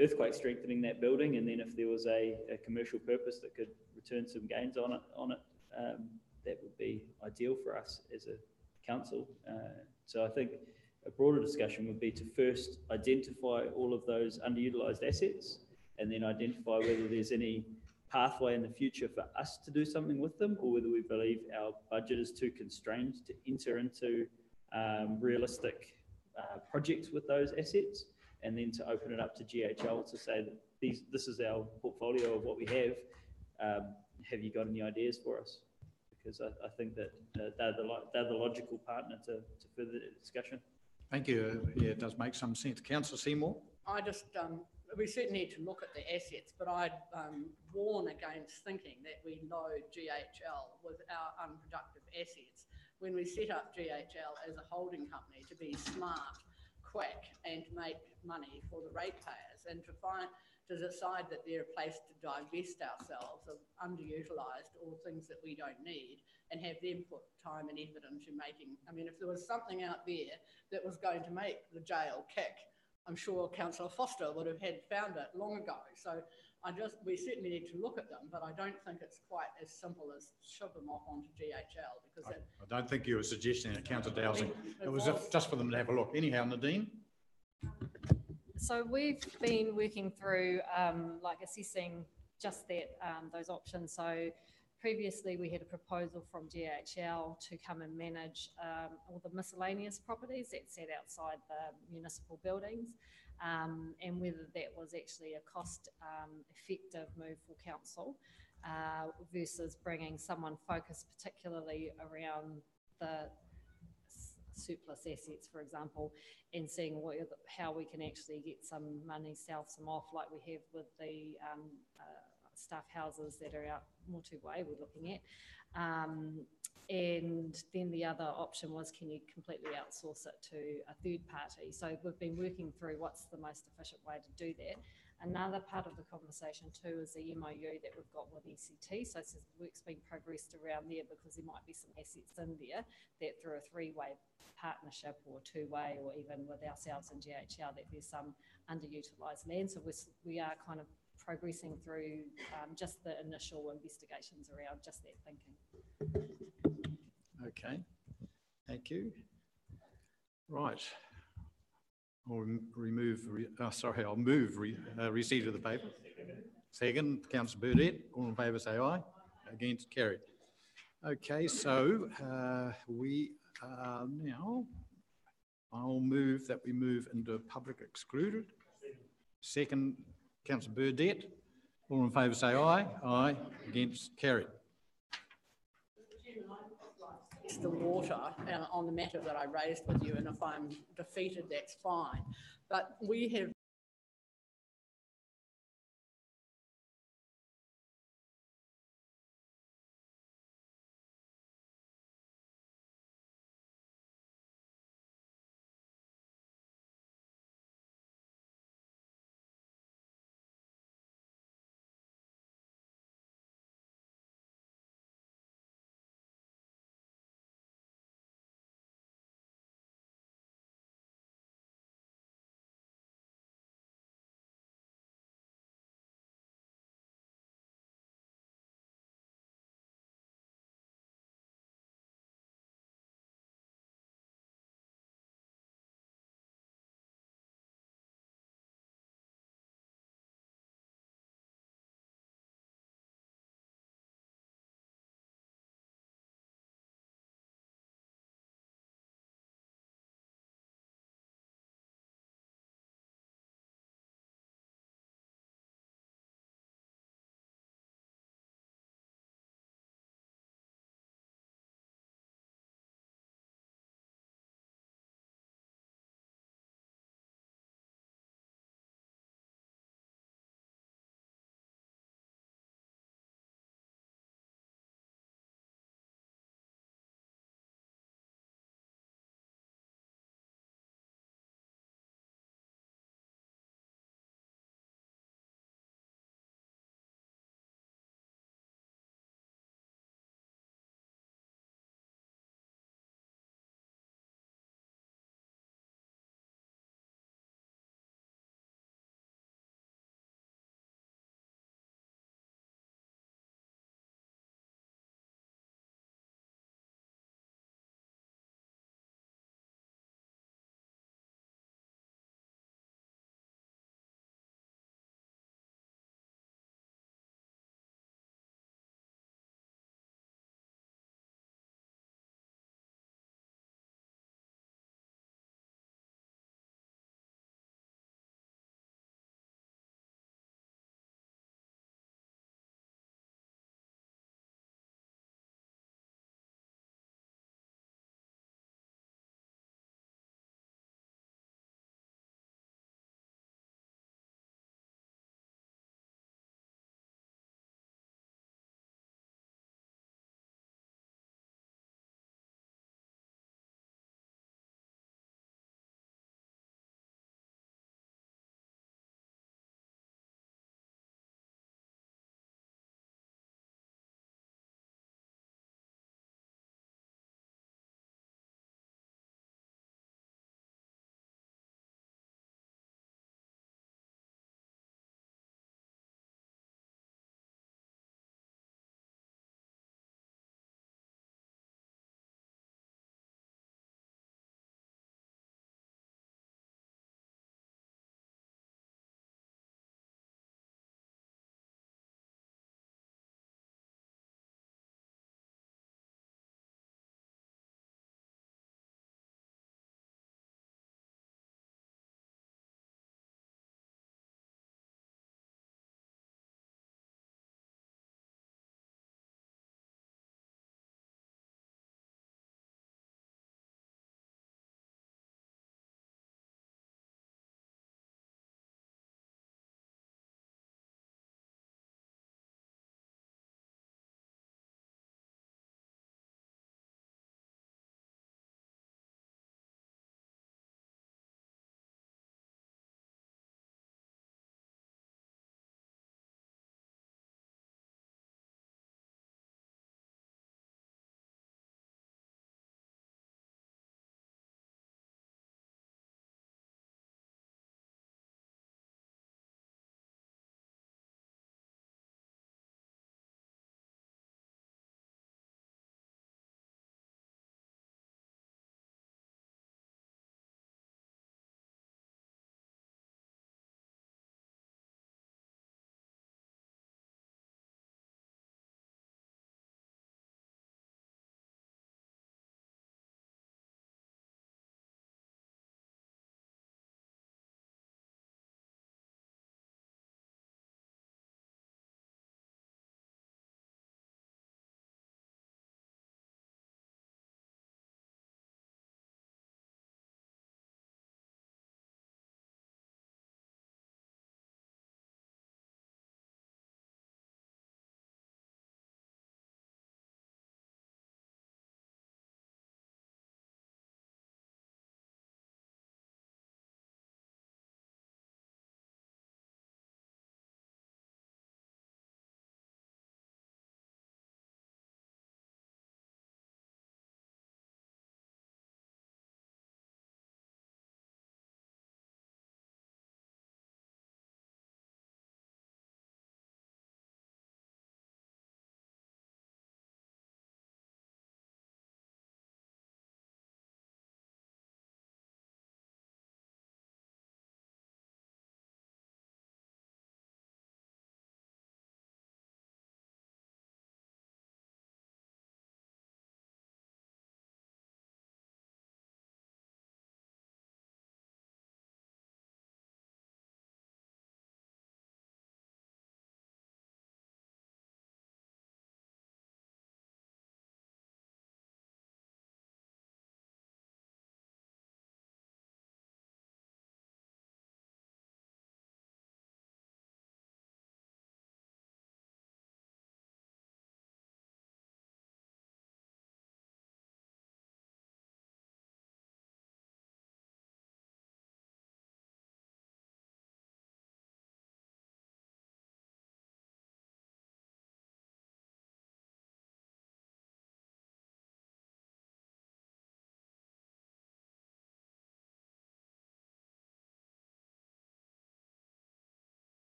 earthquake strengthening that building, and then if there was a commercial purpose that could return some gains on it, that would be ideal for us as a council. So I think a broader discussion would be to first identify all of those underutilised assets, and then identify whether there's any pathway in the future for us to do something with them, or whether we believe our budget is too constrained to enter into realistic projects with those assets, and then to open it up to GHL to say that this is our portfolio of what we have. Have you got any ideas for us? Because I think that they're the logical partner to further the discussion. Thank you. Yeah, it does make some sense. Councillor Seymour? I just, we certainly need to look at the assets, but I'd warn against thinking that we load GHL with our unproductive assets when we set up GHL as a holding company to be smart, quick, and to make money for the ratepayers, and to decide that they're a place to divest ourselves of underutilised or things that we don't need, and have them put time and effort into making. I mean, if there was something out there that was going to make the jail kick, I'm sure Councillor Foster would have found it long ago. So we certainly need to look at them, but I don't think it's quite as simple as shove them off onto GHL, because I don't think you were suggesting that, Councillor Dowsing. It was just for them to have a look. Anyhow, Nadine? So we've been working through like assessing just that, those options. So previously we had a proposal from GHL to come and manage all the miscellaneous properties that sat outside the municipal buildings, and whether that was actually a cost effective move for council versus bringing someone focused particularly around the surplus assets, for example, and seeing how we can actually get some money, sell some off, like we have with the staff houses that are out Motu Way we're looking at. And then the other option was, can you completely outsource it to a third party? So we've been working through what's the most efficient way to do that. Another part of the conversation too is the MOU that we've got with ECT. So work's been progressed around there, because there might be some assets in there that through a three-way partnership or two-way, or even with ourselves and GHL, that there's some underutilised land. So we are kind of progressing through just the initial investigations around just that thinking. Okay, thank you. Right. I'll move receipt of the paper. Second, Councillor Burdett. All in favour say aye. Against, carried. Okay, so we are now, I'll move that we move into public excluded. Second, Councillor Burdett. All in favour say aye. Aye. Against, carried. The water on the matter that I raised with you, and if I'm defeated, that's fine. But we have